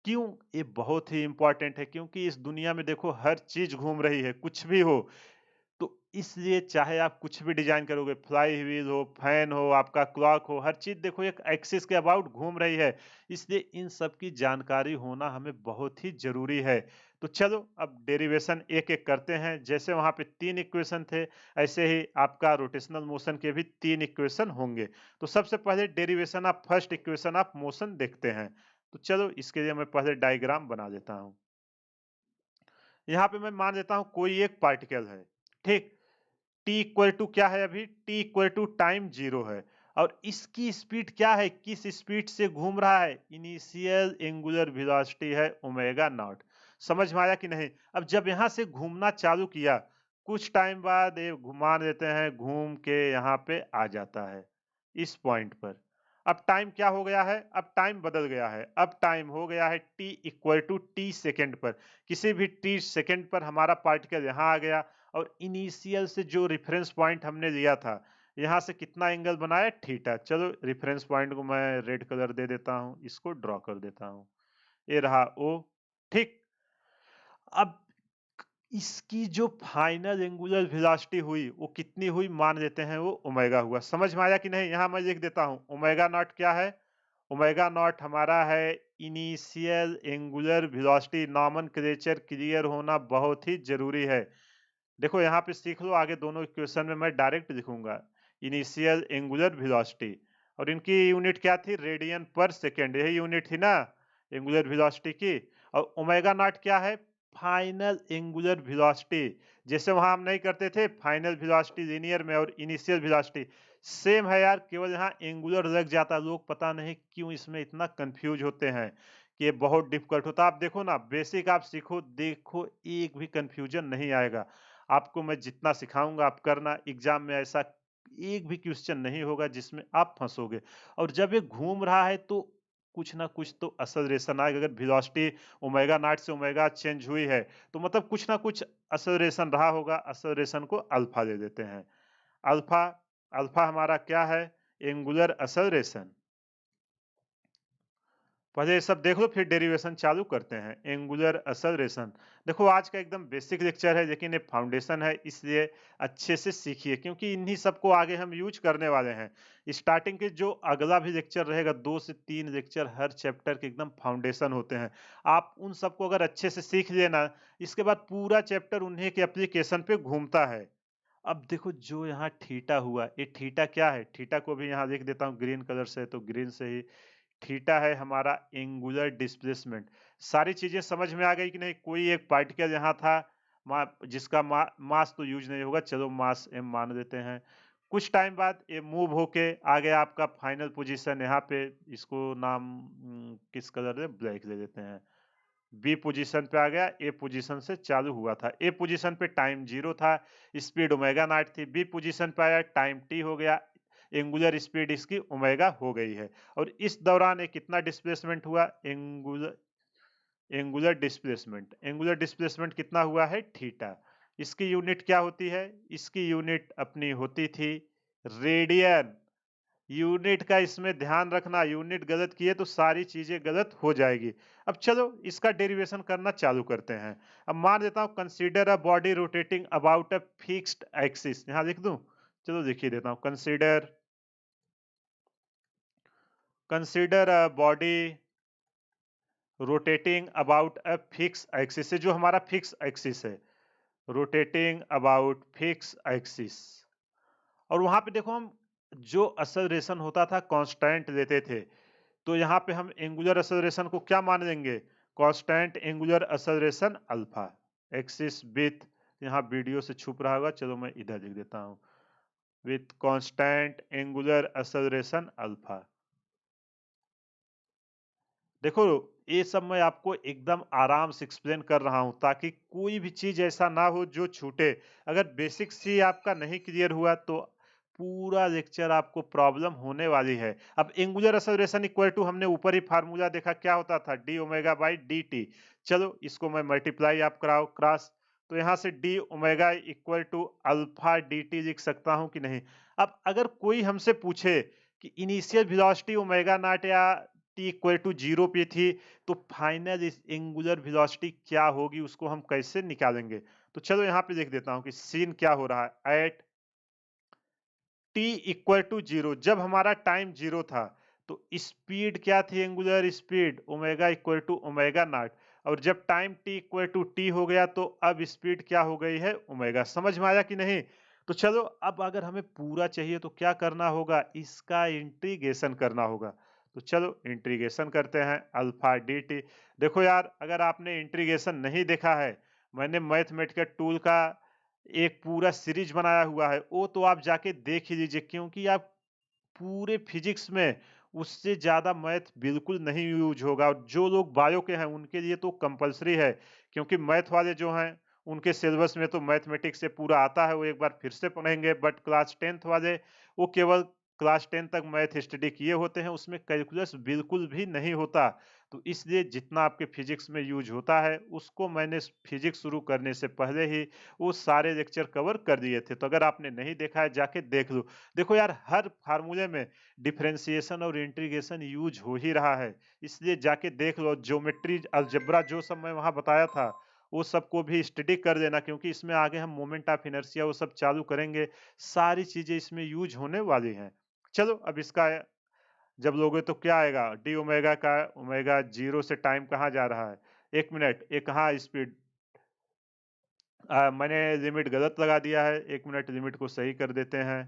क्यों, ये बहुत ही इंपॉर्टेंट है, क्योंकि इस दुनिया में देखो हर चीज घूम रही है, कुछ भी हो। तो इसलिए चाहे आप कुछ भी डिजाइन करोगे, फ्लाई व्हील हो, फैन हो, आपका क्लॉक हो, हर चीज देखो एक एक्सिस के अबाउट घूम रही है। इसलिए इन सब की जानकारी होना हमें बहुत ही जरूरी है। तो चलो अब डेरिवेशन एक एक करते हैं। जैसे वहां पे 3 इक्वेशन थे, ऐसे ही आपका रोटेशनल मोशन के भी 3 इक्वेशन होंगे। तो सबसे पहले derivation of first equation of motion देखते हैं। तो चलो इसके लिए मैं पहले डायग्राम बना देता हूं। यहाँ पे मैं मान लेता हूं कोई एक पार्टिकल है, ठीक। t इक्वल टू क्या है, अभी t इक्वल टू टाइम 0 है और इसकी स्पीड क्या है, किस स्पीड से घूम रहा है, इनिशियल एंगुलर वेलोसिटी है ओमेगा नॉट। समझ में आया कि नहीं। अब जब यहां से घूमना चालू किया, कुछ टाइम बाद ये घुमा देते हैं, घूम के यहाँ पे आ जाता है इस पॉइंट पर। अब टाइम क्या हो गया है, अब टाइम बदल गया है। अब टाइम हो गया है t equal to T second पर। किसी भी t सेकेंड पर हमारा पार्टिकल यहाँ आ गया और इनिशियल से जो रेफरेंस पॉइंट हमने लिया था, यहाँ से कितना एंगल बनाया, थीटा। चलो रेफरेंस पॉइंट को मैं रेड कलर दे देता हूँ, इसको ड्रॉ कर देता हूँ। ये रहा ओ, ठीक। अब इसकी जो फाइनल एंगुलर वेलोसिटी हुई वो कितनी हुई, मान लेते हैं वो ओमेगा हुआ। समझ में आया कि नहीं। यहाँ मैं लिख देता हूँ ओमेगा नॉट क्या है, ओमेगा नॉट हमारा है initial angular velocity. Nomenclature clear होना बहुत ही जरूरी है। देखो यहाँ पे सीख लो, आगे दोनों इक्वेशन में मैं डायरेक्ट लिखूंगा इनिशियल एंगुलर वेलोसिटी, और इनकी यूनिट क्या थी, रेडियन पर सेकेंड, यही यूनिट थी ना एंगुलर वेलोसिटी की। और ओमेगा नॉट क्या है, फाइनल एंगुलर वेलोसिटी। जैसे वहां हम नहीं करते थे फाइनल वेलोसिटी लीनियर में और इनिशियल वेलोसिटी, सेम है यार, केवल यहाँ एंगुलर लग जाता। लोग पता नहीं क्यों इसमें इतना कंफ्यूज होते हैं कि ये बहुत डिफिकल्ट होता। आप देखो ना, बेसिक आप सीखो, देखो एक भी कंफ्यूजन नहीं आएगा। आपको मैं जितना सिखाऊंगा आप करना, एग्जाम में ऐसा एक भी क्वेश्चन नहीं होगा जिसमें आप फंसोगे। और जब ये घूम रहा है तो कुछ ना कुछ तो एक्सेलरेशन आएगा। अगर वेलोसिटी ओमेगा नॉट से ओमेगा चेंज हुई है तो मतलब कुछ ना कुछ एक्सेलरेशन रहा होगा। एक्सेलरेशन को अल्फा दे देते हैं। अल्फा, अल्फा हमारा क्या है, एंगुलर एक्सेलरेशन। पहले ये सब देख लो फिर डेरिवेशन चालू करते हैं। एंगुलर एक्सेलरेशन, देखो आज का एकदम बेसिक लेक्चर है लेकिन ये फाउंडेशन है, इसलिए अच्छे से सीखिए क्योंकि इन्हीं सबको आगे हम यूज करने वाले हैं। स्टार्टिंग के जो अगला भी लेक्चर रहेगा, 2 से 3 लेक्चर हर चैप्टर के एकदम फाउंडेशन होते हैं। आप उन सबको अगर अच्छे से सीख लेना, इसके बाद पूरा चैप्टर उन्हीं के एप्लीकेशन पे घूमता है। अब देखो जो यहाँ थीटा हुआ, ये थीटा क्या है? थीटा को भी यहाँ लिख देता हूँ ग्रीन कलर से, तो ग्रीन से ही थीटा है हमारा एंगुलर डिस्प्लेसमेंट। सारी चीजें समझ में आ गई कि नहीं? कोई एक पार्टिकल यहाँ था, जिसका मास तो यूज नहीं होगा, चलो मास एम मान देते हैं। कुछ टाइम बाद ये मूव होके आ गया आपका फाइनल पोजीशन यहाँ पे। इसको नाम किस कलर दे? ब्लैक दे देते हैं। बी पोजीशन पे आ गया, ए पोजीशन से चालू हुआ था। ए पोजीशन पे टाइम 0 था, स्पीड ओमेगा नॉट थी। बी पोजीशन पे आया, टाइम टी हो गया, एंगुलर स्पीड इसकी ओमेगा हो गई है। और इस दौरान ये कितना डिस्प्लेसमेंट हुआ? एंगुलर डिस्प्लेसमेंट कितना हुआ है? थीटा। इसकी यूनिट क्या होती है? इसकी यूनिट अपनी होती थी रेडियन। यूनिट का इसमें ध्यान रखना, यूनिट गलत किए तो सारी चीजें गलत हो जाएगी। अब चलो इसका डेरिवेशन करना चालू करते हैं। अब मान देता हूं consider a body rotating about a fixed axis, यहां लिख दूं? चलो लिख ही देता हूं। Consider a body rotating about a fix axis, से जो हमारा फिक्स एक्सिस है, रोटेटिंग अबाउट फिक्स एक्सिस। और वहां पे देखो हम जो एक्सेलरेशन होता था कांस्टेंट लेते थे, तो यहाँ पे हम एंगुलर एक्सेलरेशन को क्या मान लेंगे? Constant angular acceleration alpha. Axis with, यहाँ वीडियो से छुप रहा होगा, चलो मैं इधर लिख देता हूँ, with constant angular acceleration alpha. देखो ये सब मैं आपको एकदम आराम से एक्सप्लेन कर रहा हूं, ताकि कोई भी चीज ऐसा ना हो जो छूटे। अगर बेसिक्स ही आपका नहीं क्लियर हुआ तो पूरा लेक्चर आपको प्रॉब्लम होने वाली है। अब एंगुलर एक्सेलरेशन इक्वल टू, हमने ऊपर ही फार्मूला देखा क्या होता था? D omega by D T. चलो इसको मैं मल्टीप्लाई आप कराओ क्रॉस, तो यहाँ से D omega equal to alpha D T लिख सकता हूं कि नहीं? अब अगर कोई हमसे पूछे कि इनिशियल वेलोसिटी ओमेगा नॉट या टी इक्वल टू 0 पे थी, तो फाइनल एंगुलर वेलोसिटी क्या होगी, उसको हम कैसे निकालेंगे? तो चलो यहाँ पे लिख देता हूँ कि सीन क्या हो रहा है। एट टी इक्वल टू 0, जब हमारा टाइम 0 था, तो स्पीड क्या थी? Angular speed omega equal to omega naught. और जब time T equal to T हो गया, तो अब स्पीड क्या हो गई है? ओमेगा। समझ में आया कि नहीं? तो चलो अब अगर हमें पूरा चाहिए तो क्या करना होगा? इसका इंटीग्रेशन करना होगा। तो चलो इंटीग्रेशन करते हैं अल्फा डी टी। देखो यार, अगर आपने इंटीग्रेशन नहीं देखा है, मैंने मैथमेटिकल टूल का एक पूरा सीरीज बनाया हुआ है, वो तो आप जाके देख ही लीजिए, क्योंकि आप पूरे फिजिक्स में उससे ज्यादा मैथ बिल्कुल नहीं यूज होगा। और जो लोग बायो के हैं उनके लिए तो कंपलसरी है, क्योंकि मैथ वाले जो हैं उनके सिलेबस में तो मैथमेटिक्स से पूरा आता है, वो एक बार फिर से पढ़ेंगे। बट क्लास 10th वाले, वो केवल क्लास 10 तक मैथ स्टडी किए होते हैं, उसमें कैलकुलस बिल्कुल भी नहीं होता। तो इसलिए जितना आपके फिजिक्स में यूज होता है, उसको मैंने फिजिक्स शुरू करने से पहले ही वो सारे लेक्चर कवर कर दिए थे। तो अगर आपने नहीं देखा है, जाके देख लो। देखो यार, हर फार्मूले में डिफरेंशिएशन और इंटीग्रेशन यूज हो ही रहा है, इसलिए जाके देख लो। ज्योमेट्री, अलजेब्रा जो सब मैं वहां बताया था, वो सबको भी स्टडी कर देना, क्योंकि इसमें आगे हम मोमेंट ऑफ इनर्शिया वो सब चालू करेंगे। सारी चीजें इसमें यूज होने वाली हैं। चलो अब इसका जब लोगे तो क्या आएगा? डी ओमेगा का, ओमेगा 0 से टाइम कहाँ जा रहा है? 1 मिनट, ये कहाँ स्पीड? मैंने लिमिट गलत लगा दिया है, 1 मिनट, लिमिट को सही कर देते हैं।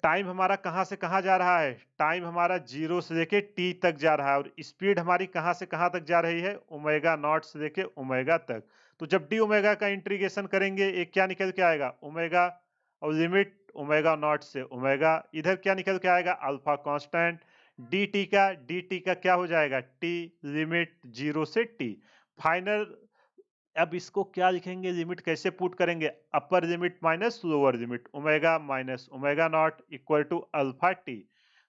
टाइम हमारा कहाँ से कहाँ जा रहा है? टाइम हमारा 0 से लेके टी तक जा रहा है, और स्पीड हमारी कहाँ से कहाँ तक जा रही है? ओमेगा नॉट से लेके ओमेगा तक। तो जब डी ओमेगा का इंटीग्रेशन करेंगे, एक क्या निकल के आएगा? ओमेगा, और लिमिट ओमेगा नॉट से ओमेगा, इधर क्या निकल के आएगा? Alpha constant. डी टी का क्या हो जाएगा? टी, लिमिट 0 से टी, फाइनल। अब इसको क्या लिखेंगे? लिमिट कैसे पुट करेंगे? Upper limit minus lower limit, omega minus omega naught equal to alpha T.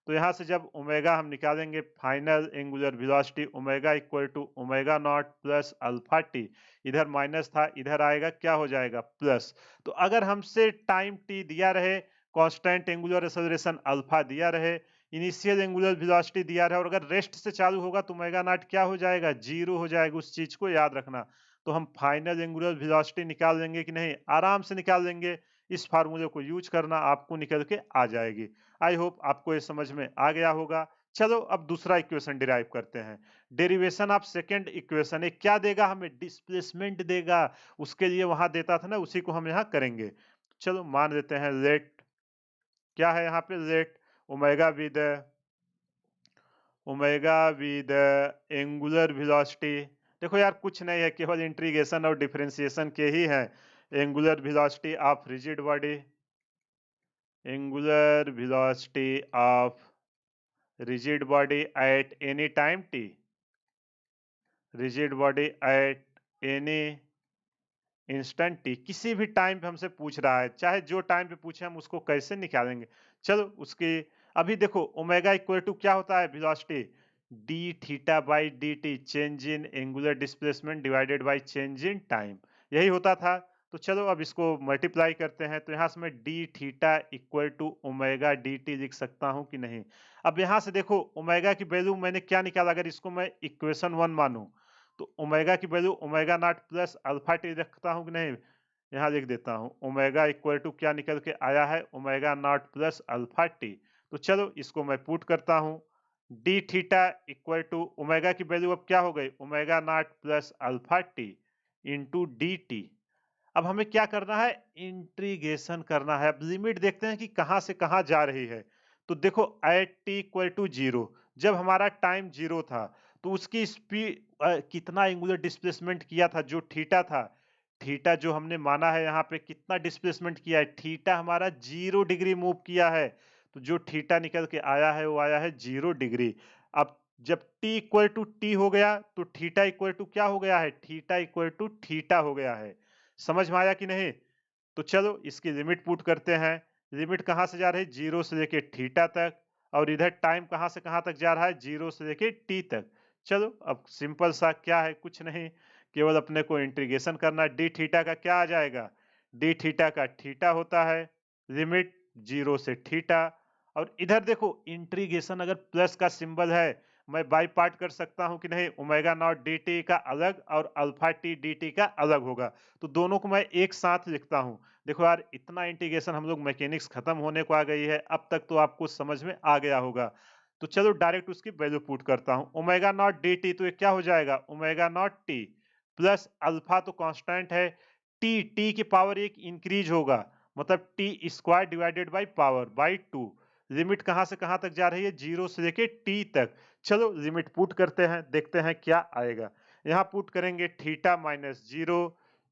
तो यहाँ से जब ओमेगा हम निकालेंगे, final angular velocity omega equal to omega naught plus alpha T. इधर माइनस था, इधर आएगा, क्या हो जाएगा? प्लस। तो अगर हमसे टाइम टी दिया रहे, कांस्टेंट एंगुलर एक्सेलरेशन अल्फा दिया रहे, इनिशियल एंगुलर वेलोसिटी दिया रहे, और अगर रेस्ट से चालू होगा तो ओमेगा नॉट क्या हो जाएगा? 0 हो जाएगा। उस चीज को याद रखना। तो हम फाइनल एंगुलर वेलोसिटी निकाल लेंगे कि नहीं? आराम से निकाल लेंगे। इस फार्मूले को यूज करना, आपको निकल के आ जाएगी। आई होप आपको ये समझ में आ गया होगा। चलो अब दूसरा इक्वेशन डिराइव करते हैं। डेरिवेशन ऑफ सेकंड इक्वेशन क्या देगा हमें? डिस्प्लेसमेंट देगा। उसके लिए वहां देता था ना, उसी को हम यहाँ करेंगे। चलो मान देते हैं लेट, क्या है यहाँ पे, let omega with angular velocity. देखो यार कुछ नहीं है, केवल इंटीग्रेशन और डिफरेंशिएशन के ही है। Angular velocity of rigid body, angular velocity of rigid body at any time T, rigid body at any instant T. किसी भी टाइम पे हमसे पूछ रहा है, चाहे जो टाइम पे पूछे हम उसको कैसे निकालेंगे। चलो उसकी अभी देखो, ओमेगा इक्वल टू क्या होता है, velocity D theta by D T, change in angular displacement divided by change in time, यही होता था। तो चलो अब इसको मल्टीप्लाई करते हैं, तो यहाँ से मैं D theta equal to omega D T लिख सकता हूँ कि नहीं। अब यहाँ से देखो ओमेगा की वैल्यू मैंने क्या निकाला, अगर इसको मैं इक्वेशन 1 मानूं तो ओमेगा की value omega naught plus alpha T रखता हूँ कि नहीं। यहाँ लिख देता हूँ ओमेगा इक्वल टू क्या निकल के आया है, omega naught plus alpha T. तो चलो इसको मैं पुट करता हूँ, D theta equal to omega की वैल्यू अब क्या हो गई, omega naught plus alpha T into D T. अब हमें क्या करना है, इंटीग्रेशन करना है। अब लिमिट देखते हैं कि कहां से कहां जा रही है। तो देखो at T equal to zero, जब हमारा टाइम जीरो था तो उसकी स्पीड कितना एंगुलर डिस्प्लेसमेंट किया था, जो थीटा था, थीटा जो हमने माना है यहाँ पे कितना डिस्प्लेसमेंट किया है, थीटा हमारा 0 डिग्री मूव किया है। तो जो थीटा निकल के आया है वो आया है 0 डिग्री। अब जब t इक्वल टू टी हो गया तो थीटा इक्वल टू क्या हो गया है, थीटा इक्वल टू थीटा हो गया है। समझ में आया कि नहीं। तो चलो इसकी लिमिट पुट करते हैं। लिमिट कहां से जा रही है, जीरो से लेके थीटा तक, और इधर टाइम कहां से कहां तक जा रहा है, जीरो से लेके टी तक। चलो अब सिंपल सा क्या है, कुछ नहीं, केवल अपने को इंटीग्रेशन करना। डी थीटा का क्या आ जाएगा, डी थीटा का थीटा होता है, लिमिट जीरो से थीटा। और इधर देखो इंटीग्रेशन अगर प्लस का सिंबल है, मैं बाई पार्ट कर सकता हूं कि नहीं, ओमेगा नॉट डी टी का अलग और अल्फा टी डी टी का अलग होगा। तो दोनों को मैं एक साथ लिखता हूं। देखो यार इतना इंटीग्रेशन हम लोग मैकेनिक्स खत्म होने को आ गई है, अब तक तो आपको समझ में आ गया होगा। तो चलो डायरेक्ट उसकी वैल्यू पुट करता हूं, ओमेगा नॉट डी टी, तो ये क्या हो जाएगा, omega naught T plus alpha तो कांस्टेंट है, टी टी की पावर एक इंक्रीज होगा, मतलब T square divided by power by two. Limit कहां से कहां तक जा रही है, जीरो से लेके टी तक। चलो लिमिट पुट करते हैं, देखते हैं क्या आएगा। यहाँ पुट करेंगे theta minus zero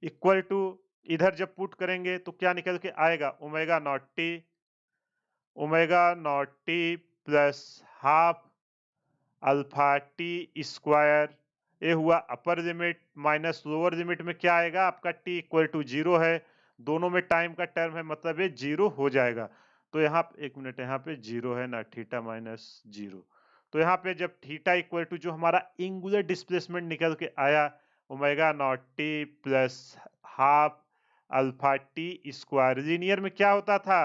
equal to, इधर जब पुट करेंगे तो क्या निकल के आएगा, omega naught T plus half alpha T square. ये हुआ upper limit, minus lower limit में क्या आएगा आपका, टी इक्वल टू जीरो है, दोनों में टाइम का टर्म है, मतलब ये जीरो हो जाएगा। तो यहाँ एक मिनट, यहाँ पे जीरो है ना, थीटा माइनस जीरो। तो यहाँ पे जब थीटा इक्वल टू जो हमारा एंगुलर डिस्प्लेसमेंट निकल के आया, omega naught T plus half alpha T square, linear में क्या होता था,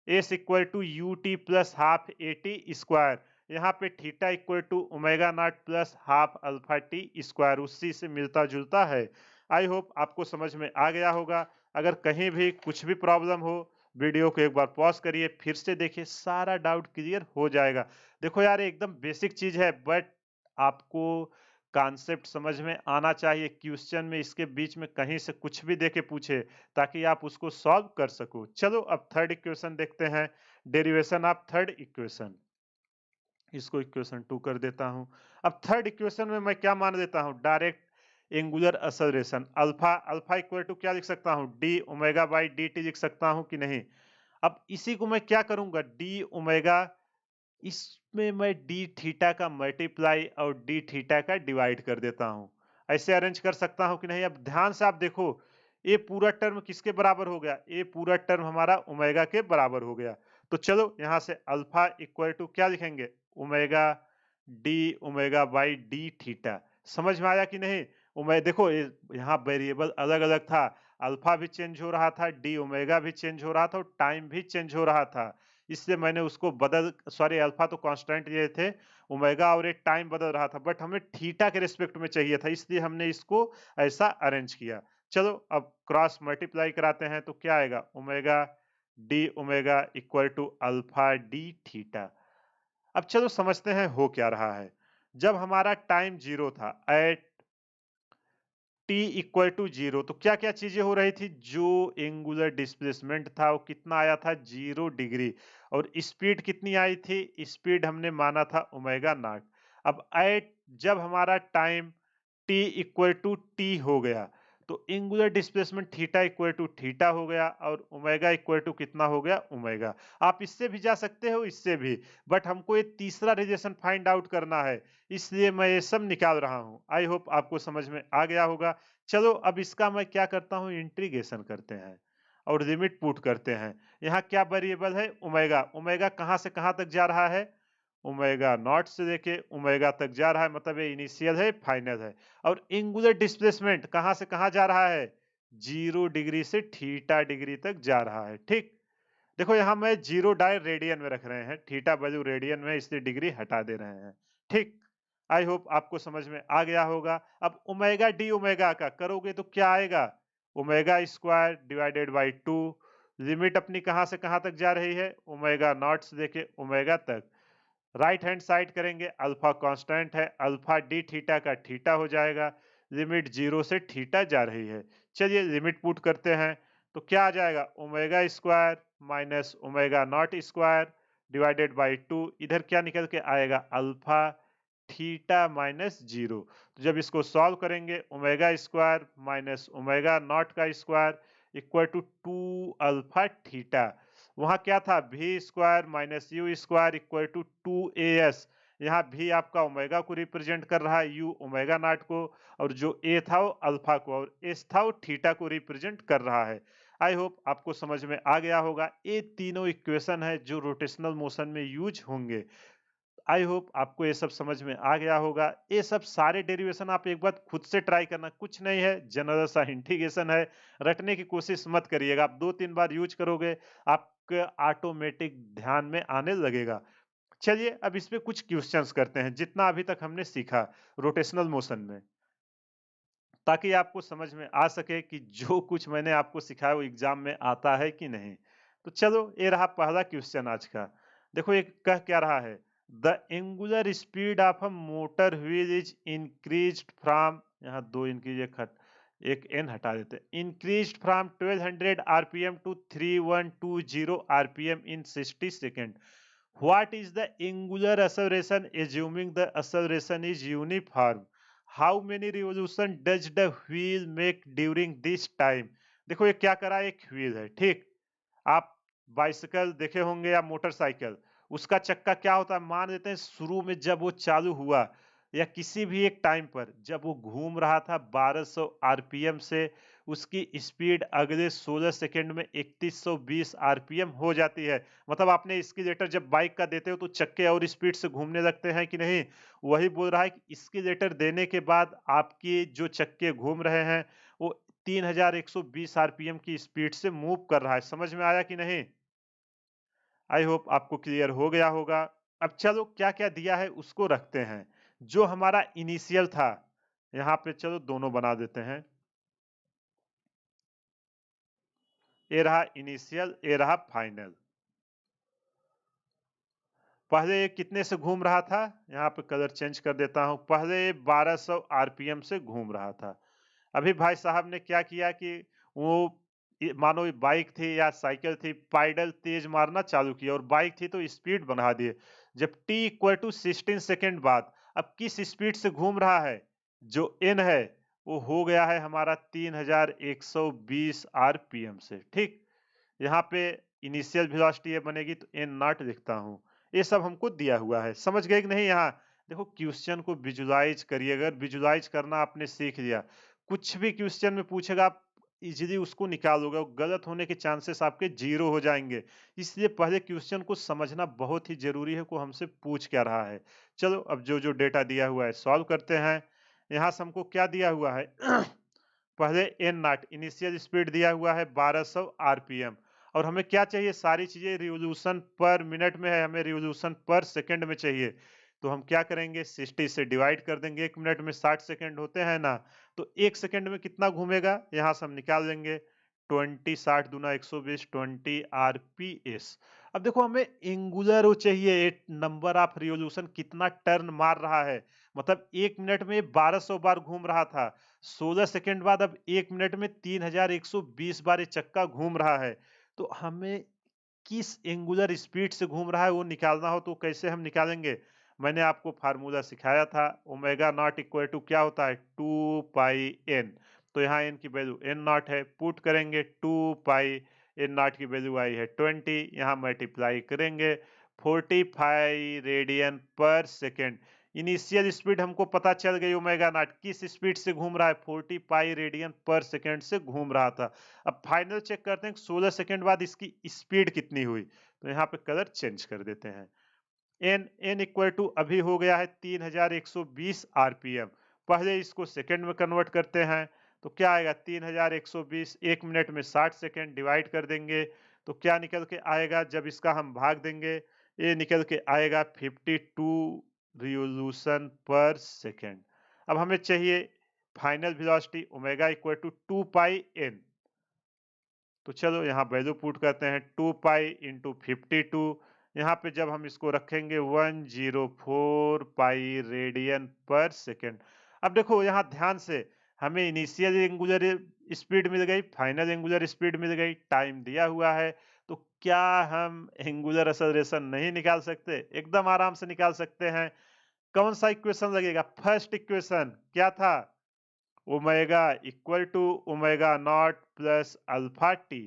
S equal to U T plus half A T square. यहाँ पे theta equal to omega naught plus half alpha T square, उसी से मिलता जुलता है। आई होप आपको समझ में आ गया होगा। अगर कहीं भी कुछ भी प्रॉब्लम हो, वीडियो को एक बार पॉज करिए, फिर से देखिए, सारा डाउट क्लियर हो जाएगा। देखो यार एकदम बेसिक चीज है, बट आपको कॉन्सेप्ट समझ में आना चाहिए। क्वेश्चन में इसके बीच में कहीं से कुछ भी देके पूछे ताकि आप उसको सॉल्व कर सको। चलो अब थर्ड इक्वेशन देखते हैं, डेरिवेशन ऑफ थर्ड इक्वेशन। इसको इक्वेशन 2 कर देता हूं। अब थर्ड इक्वेशन में मैं क्या मान लेता हूं, direct angular acceleration alpha, alpha equal to क्या लिख सकता हूं, D omega by D T लिख सकता हूं कि नहीं। अब इसी को मैं क्या करूंगा, डी ओमेगा, इसमें मैं डी थीटा का मल्टीप्लाई और डी थीटा का डिवाइड कर देता हूं। ऐसे अरेंज कर सकता हूं कि नहीं। अब ध्यान से आप देखो, ये पूरा टर्म किसके बराबर हो गया, ये पूरा टर्म हमारा ओमेगा के बराबर हो गया। तो चलो यहां से अल्फा इक्वल टू क्या लिखेंगे, omega D omega by D theta. समझ में आया कि नहीं। ओमेगा देखो यहाँ वेरिएबल अलग अलग था, अल्फा भी चेंज हो रहा था, डी ओमेगा भी चेंज हो रहा था, और टाइम भी चेंज हो रहा था। इसलिए मैंने उसको बदल, सॉरी अल्फा तो कांस्टेंट लिए थे, ओमेगा और एक टाइम बदल रहा था, बट हमें थीटा के रिस्पेक्ट में चाहिए था, इसलिए हमने इसको ऐसा अरेंज किया। चलो अब क्रॉस मल्टीप्लाई कराते हैं तो क्या आएगा, omega D omega equal to alpha D theta. अब चलो समझते हैं हो क्या रहा है। जब हमारा टाइम 0 था, एट टी इक्वल टू 0, तो क्या-क्या चीजें हो रही थी? जो एंगुलर डिस्प्लेसमेंट था वो कितना आया था? 0 डिग्री। और स्पीड कितनी आई थी? स्पीड हमने माना था ओमेगा नॉट। अब एट जब हमारा time T equal to T हो गया, तो angular displacement theta equal to theta हो गया और ओमेगा इक्वल टू कितना हो गया? ओमेगा। आप इससे भी जा सकते हो, इससे भी, बट हमको ये तीसरा रिलेशन फाइंड आउट करना है, इसलिए मैं ये सब निकाल रहा हूँ। आई होप आपको समझ में आ गया होगा। चलो अब इसका मैं क्या करता हूँ, इंटीग्रेशन करते हैं और लिमिट पुट करते हैं। यहाँ क्या वेरिएबल है? ओमेगा। ओमेगा कहाँ से कहाँ तक जा रहा है? ओमेगा नॉट से लेके ओमेगा तक जा रहा है, मतलब ये इनिशियल है, फाइनल है। और एंगुलर डिस्प्लेसमेंट कहाँ से कहाँ जा रहा है? 0 डिग्री से थीटा डिग्री तक जा रहा है। ठीक, देखो यहाँ मैं 0 डायरेक्ट रेडियन में रख रहे हैं, थीटा वैल्यू रेडियन में, इसलिए डिग्री हटा दे रहे हैं। ठीक, आई होप आपको समझ में आ गया होगा। अब ओमेगा डी ओमेगा का करोगे तो क्या आएगा? Omega square divided by 2। Limit अपनी कहाँ से कहाँ तक जा रही है? ओमेगा नॉट से लेके ओमेगा तक। राइट हैंड साइड करेंगे, अल्फा कांस्टेंट है, अल्फा डी थीटा का थीटा हो जाएगा। लिमिट 0 से थीटा जा रही है। चलिए लिमिट पुट करते हैं, तो क्या आ जाएगा? Omega square minus omega naught square divided by 2। इधर क्या निकल के आएगा? Alpha theta minus 0। तो जब इसको सॉल्व करेंगे, omega square minus omega naught का square equal to 2 alpha theta. वहां क्या था? V square minus U square equal to 2as। यहाँ भी आपका ओमेगा को रिप्रेजेंट कर रहा है, यू ओमेगा नॉट को, और जो ए था वो अल्फा को, और एस था वो थीटा को रिप्रेजेंट कर रहा है। आई होप आपको समझ में आ गया होगा। ये तीनों इक्वेशन है जो रोटेशनल मोशन में यूज होंगे। आई होप आपको ये सब समझ में आ गया होगा। ये सब सारे डेरिवेशन आप एक बार खुद से ट्राई करना, कुछ नहीं है, जनरल सा इंटीग्रेशन है। रटने की कोशिश मत करिएगा, आप 2-3 बार यूज करोगे, आपके ऑटोमेटिक ध्यान में आने लगेगा। चलिए अब इस पे कुछ क्वेश्चंस करते हैं, जितना अभी तक हमने सीखा रोटेशनल मोशन में, ताकि आपको समझ में आ सके कि जो कुछ मैंने आपको सिखाया वो एग्जाम में आता है कि नहीं। तो चलो ये रहा पहला क्वेश्चन आज का। देखो ये कह क्या रहा है? The angular speed of a motor wheel is increased from, यहाँ दो इंक्रीज, एक एन हटा देते हैं, increased from 1200 RPM to 3120 RPM in 60 second. What is the angular acceleration assuming the acceleration is uniform? How many revolution does the wheel make during this time? देखो ये क्या करा, एक व्हील है, ठीक। आप बाइसिकल देखे होंगे या मोटरसाइकिल, उसका चक्का क्या होता है? मान लेते हैं शुरू में जब वो चालू हुआ या किसी भी एक टाइम पर जब वो घूम रहा था 1200 आरपीएम से, उसकी स्पीड अगले 16 सेकंड में 3120 आरपीएम हो जाती है। मतलब आपने स्कीलेटर जब बाइक का देते हो तो चक्के और स्पीड से घूमने लगते हैं कि नहीं? वही बोल रहा है कि स्कीलेटर देने के बाद आपके जो चक्के घूम रहे हैं वो 3120 आरपीएम की स्पीड से मूव कर रहा है। समझ में आया कि नहीं? आई होप आपको क्लियर हो गया होगा। अब चलो क्या-क्या दिया है उसको रखते हैं। जो हमारा इनिशियल था, यहाँ पे चलो दोनों बना देते हैं। ये रहा इनिशियल, ये रहा फाइनल। पहले ये कितने से घूम रहा था? यहाँ पे कलर चेंज कर देता हूँ। पहले ये 1200 आरपीएम से घूम रहा था। अभी भाई साहब ने क्या किया कि वो मानो ये बाइक थी या साइकिल थी, पाइडल तेज मारना चालू किया और बाइक थी तो स्पीड बढ़ा दिए। जब t इक्वल टू 16 सेकेंड बाद अब किस स्पीड से घूम रहा है? जो n है वो हो गया है हमारा 3120 आरपीएम से, ठीक। यहाँ पे इनिशियल वेलोसिटी ये बनेगी तो एन नॉट लिखता हूँ। ये सब हमको दिया हुआ है, समझ गए कि नहीं? यहाँ देखो क्वेश्चन को विजुलाइज करिए, अगर विजुलाइज करना आपने सीख लिया, कुछ भी क्वेश्चन में पूछेगा आप इजीली उसको निकालोगे और गलत होने के चांसेस आपके जीरो हो जाएंगे। इसलिए पहले क्वेश्चन को समझना बहुत ही जरूरी है को हमसे पूछ क्या रहा है। चलो अब जो जो डेटा दिया हुआ है सॉल्व करते हैं। यहाँ से हमको क्या दिया हुआ है? पहले एन नॉट इनिशियल स्पीड दिया हुआ है 1200 आरपीएम, और हमें क्या चाहिए? सारी चीजें रिवोल्यूशन पर मिनट में है, हमें रिवोल्यूशन पर सेकंड में चाहिए। तो हम क्या करेंगे? 60 से डिवाइड कर देंगे, एक मिनट में 60 सेकंड होते हैं ना, तो एक सेकंड में कितना घूमेगा यहाँ से हम निकाल लेंगे। 20 60 दूना 120 20 आरपीएस। अब देखो हमें एंगुलर वो चाहिए, नंबर ऑफ रिवॉल्यूशन कितना टर्न मार रहा है, मतलब 1 मिनट में 1200 बार घूम रहा था, 16 सेकंड बाद अब 1 मिनट में 3120 बार ये चक्का घूम रहा है। तो हमें किस एंगुलर स्पीड से घूम रहा है वो निकालना हो तो कैसे हम निकालेंगे? मैंने आपको फार्मूला सिखाया था, ओमेगा नॉट इक्वल टू क्या होता है, 2 पाई एन। तो यहाँ एन की वैल्यू एन नॉट है, पुट करेंगे 2 पाई एन नॉट की वैल्यू आई है 20, यहाँ मल्टीप्लाई करेंगे 45 रेडियन पर सेकेंड। इनिशियल स्पीड हमको पता चल गई ओमेगा नॉट किस स्पीड से घूम रहा है, 40 पाई रेडियन पर सेकेंड से घूम रहा था। अब फाइनल चेक करते हैं 16 सेकंड बाद इसकी स्पीड कितनी हुई, तो यहाँ पे कलर चेंज कर देते हैं। एन इक्वल टू अभी हो गया है 3120 आरपीएम। पहले इसको सेकंड में कन्वर्ट करते हैं, तो क्या आएगा 3120, 1 मिनट में 60 सेकंड, डिवाइड कर देंगे तो क्या निकल के आएगा, जब इसका हम भाग देंगे ये निकल के आएगा 52 रिवोल्यूशन पर सेकंड। अब हमें चाहिए final velocity omega equal to 2 pi N. तो चलो यहाँ वैल्यू पुट करते हैं 2 पाई इंटू 52। यहाँ पे जब हम इसको रखेंगे 104 पाई रेडियन पर सेकेंड। अब देखो यहाँ ध्यान से, हमें इनिशियल एंगुलर स्पीड मिल गई, फाइनल एंगुलर स्पीड मिल गई, टाइम दिया हुआ है, तो क्या हम एंगुलर एक्सेलरेशन नहीं निकाल सकते? एकदम आराम से निकाल सकते हैं। कौन सा इक्वेशन लगेगा? फर्स्ट इक्वेशन क्या था, omega equal to omega naught plus alpha T.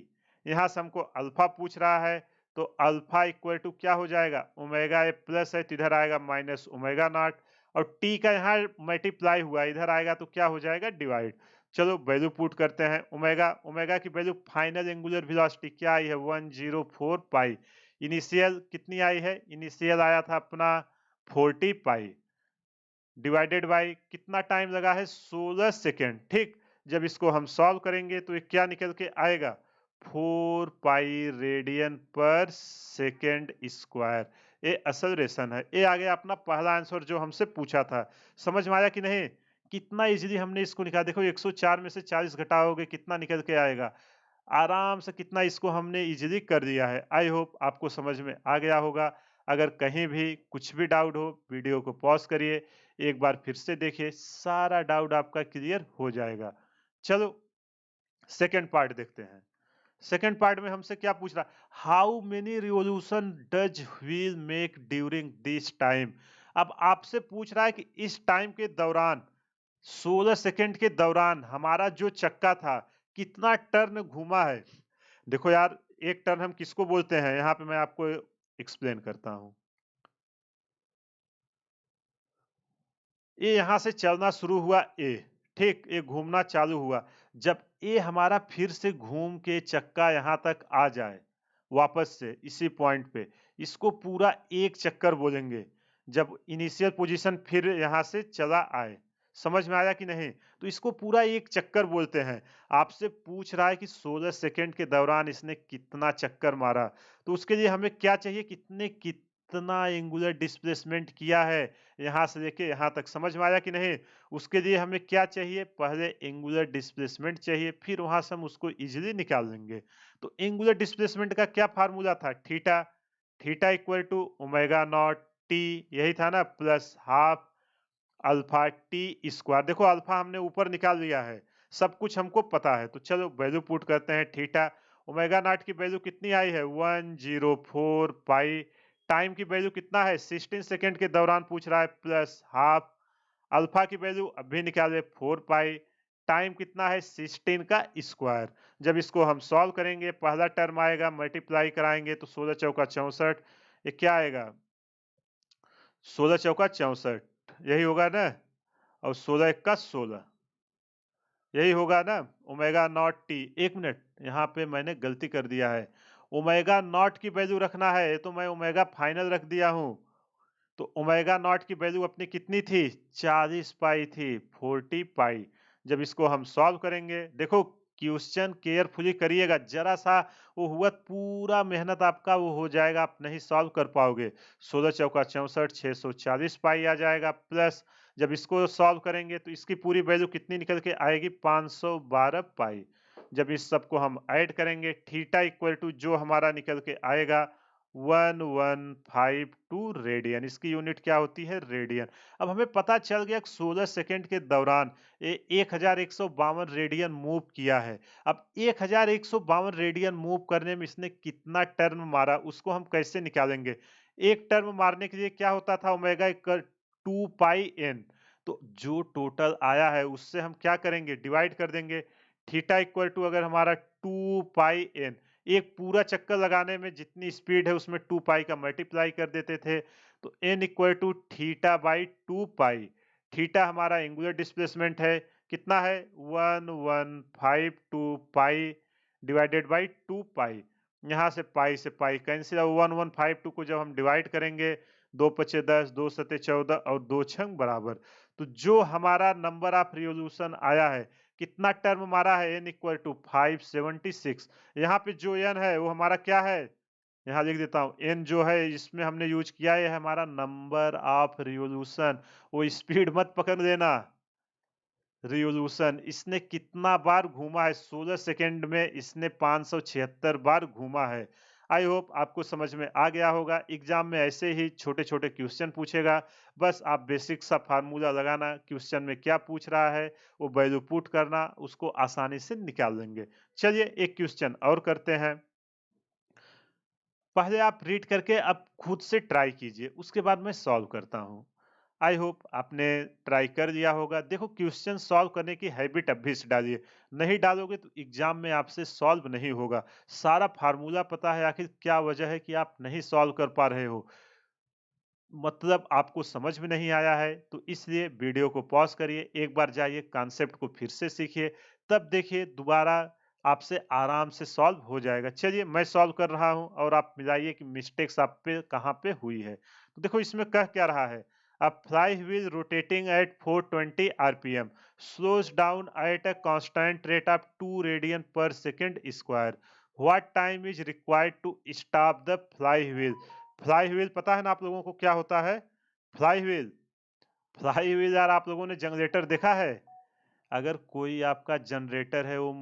यहाँ से हमको अल्फा पूछ रहा है, तो अल्फा इक्वल टू क्या हो जाएगा, ओमेगा ए प्लस है तो इधर आएगा माइनस ओमेगा नॉट, और टी का यहाँ मल्टीप्लाई हुआ इधर आएगा तो क्या हो जाएगा, डिवाइड। चलो वैल्यू पुट करते हैं, ओमेगा ओमेगा की वैल्यू फाइनल एंगुलर वेलोसिटी क्या आई है 104 पाई। इनिशियल कितनी आई है, इनिशियल आया था अपना 40 पाई, डिवाइडेड बाय कितना टाइम लगा है 16 सेकेंड। ठीक, जब इसको हम सॉल्व करेंगे तो ये क्या निकल के आएगा, 4 पाई रेडियन पर सेकेंड स्क्वायर। ये एक्सेलरेशन है। ये आ गया अपना पहला आंसर जो हमसे पूछा था। समझ में आया कि नहीं? कितना इजीली हमने इसको निकाला। देखो 104 में से 40 घटाओगे कितना निकल के आएगा, आराम से कितना इसको हमने इजीली कर दिया है। आई होप आपको समझ में आ गया होगा। अगर कहीं भी कुछ भी डाउट हो वीडियो को पॉज करिए, एक बार फिर से देखिए, सारा डाउट आपका क्लियर हो जाएगा। चलो सेकंड पार्ट देखते हैं। सेकंड पार्ट में हमसे क्या पूछ रहा, how many revolution does wheel make during this time. अब आपसे पूछ रहा है कि इस टाइम के दौरान 16 सेकंड के दौरान हमारा जो चक्का था कितना टर्न घूमा है। देखो यार, एक टर्न हम किसको बोलते हैं, यहाँ पे मैं आपको एक्सप्लेन करता हूँ। ये यहाँ से चलना शुरू हुआ ए, ठीक, ये घूमना चालू हुआ। जब ये हमारा फिर से घूम के चक्का यहाँ तक आ जाए वापस से इसी पॉइंट पे, इसको पूरा एक चक्कर बोलेंगे। जब इनिशियल पोजीशन फिर यहाँ से चला आए, समझ में आया कि नहीं? तो इसको पूरा एक चक्कर बोलते हैं। आपसे पूछ रहा है कि 16 सेकंड के दौरान इसने कितना चक्कर मारा, तो उसके लिए हमें क्या चाहिए, कितना एंगुलर डिस्प्लेसमेंट किया है यहाँ से लेके यहाँ तक। समझ में आया कि नहीं? उसके लिए हमें क्या चाहिए, पहले एंगुलर डिस्प्लेसमेंट चाहिए, फिर वहां से हम उसको इजीली निकाल लेंगे। तो एंगुलर डिस्प्लेसमेंट का क्या फार्मूला था, theta, theta equal to omega naught T, यही था ना, plus half alpha T square. देखो अल्फा हमने ऊपर निकाल लिया है, सब कुछ हमको पता है। तो चलो वैल्यू पुट करते हैं, थीटा ओमेगा नॉट की वैल्यू कितनी आई है 104 पाई, टाइम की वैल्यू कितना है 16 सेकंड के दौरान पूछ रहा है, प्लस हाफ अल्फा की वैल्यू अभी निकाले 4 पाई, टाइम कितना है 16 का स्क्वायर। जब इसको हम सॉल्व करेंगे पहला टर्म आएगा, मल्टीप्लाई कराएंगे तो 16 चौका 64, ये क्या आएगा 16 चौका 64, यही होगा ना, और 16 इक्का 16, यही होगा ना ओमेगा नॉट टी। एक मिनट, यहाँ पे मैंने गलती कर दिया है, ओमेगा नॉट की वैल्यू रखना है तो मैं ओमेगा फाइनल रख दिया हूँ। तो ओमेगा नॉट की वैल्यू अपनी कितनी थी 40 पाई थी, 40 पाई। जब इसको हम सॉल्व करेंगे, देखो क्वेश्चन केयरफुली करिएगा, जरा सा वो हुआ पूरा मेहनत आपका वो हो जाएगा, आप नहीं सॉल्व कर पाओगे। 16 चौका 64, 640 पाई आ जाएगा, प्लस जब इसको सॉल्व करेंगे तो इसकी पूरी वैल्यू कितनी निकल के आएगी 512 पाई। जब इस सबको हम ऐड करेंगे थीटा इक्वल टू जो हमारा निकल के आएगा 1152 रेडियन। इसकी यूनिट क्या होती है? रेडियन। अब हमें पता चल गया कि 16 सेकंड के दौरान 1152 रेडियन मूव किया है। अब 1152 रेडियन मूव करने में इसने कितना टर्न मारा उसको हम कैसे निकालेंगे? एक टर्म मारने के लिए क्या होता था? Omega equal 2 pi N. तो जो टोटल आया है उससे हम क्या करेंगे? डिवाइड कर देंगे। थीटा इक्वल टू अगर हमारा 2 पाई एन, एक पूरा चक्कर लगाने में जितनी स्पीड है उसमें 2 पाई का मल्टीप्लाई कर देते थे, तो n equal to theta by 2 pi. Theta हमारा एंगुलर डिस्प्लेसमेंट है, कितना है? 1152 पाई डिवाइडेड बाई 2 पाई। यहाँ से पाई कैंसिल, 1152 को जब हम डिवाइड करेंगे 2 पचे 10, 2 सते 14 और 2 छंग बराबर। तो जो हमारा नंबर ऑफ रिवोल्यूशन आया है, कितना टर्म मारा है? n equal to 576। यहाँ पे जो n है वो हमारा क्या है? यहाँ लिख देता हूँ। n जो है इसमें हमने यूज किया है हमारा नंबर ऑफ रिवोल्यूशन। वो स्पीड मत पकड़ लेना, रिवोल्यूशन। इसने कितना बार घूमा है? 16 सेकंड में इसने 576 बार घूमा है। आई होप आपको समझ में आ गया होगा। एग्जाम में ऐसे ही छोटे-छोटे क्वेश्चन पूछेगा, बस आप बेसिक सा फार्मूला लगाना, क्वेश्चन में क्या पूछ रहा है वो वैल्यू पुट करना, उसको आसानी से निकाल लेंगे। चलिए एक क्वेश्चन और करते हैं। पहले आप रीड करके अब खुद से ट्राई कीजिए, उसके बाद मैं सॉल्व करता हूँ। आई होप आपने ट्राई कर लिया होगा। देखो क्वेश्चन सॉल्व करने की हैबिट अभी से डालिए, नहीं डालोगे तो एग्जाम में आपसे सॉल्व नहीं होगा। सारा फार्मूला पता है, आखिर क्या वजह है कि आप नहीं सॉल्व कर पा रहे हो? मतलब आपको समझ में नहीं आया है, तो इसलिए वीडियो को पॉज़ करिए, एक बार जाइए कॉन्सेप्ट को फिर से सीखिए, तब देखिए दोबारा आपसे आराम से सॉल्व हो जाएगा। चलिए मैं सॉल्व कर रहा हूँ और आप मिलाइए कि मिस्टेक्स आप पे कहाँ पे हुई है। तो देखो इसमें कह क्या रहा है? A flywheel rotating at 420 RPM slows down at a constant rate of 2 radian per second square. What time is required to stop the flywheel? Flywheel पता है ना आप लोगों को क्या होता है? फ्लाई व्हील, फ्लाई व्हील यार आप लोगों ने जनरेटर देखा है? अगर कोई आपका जनरेटर है वो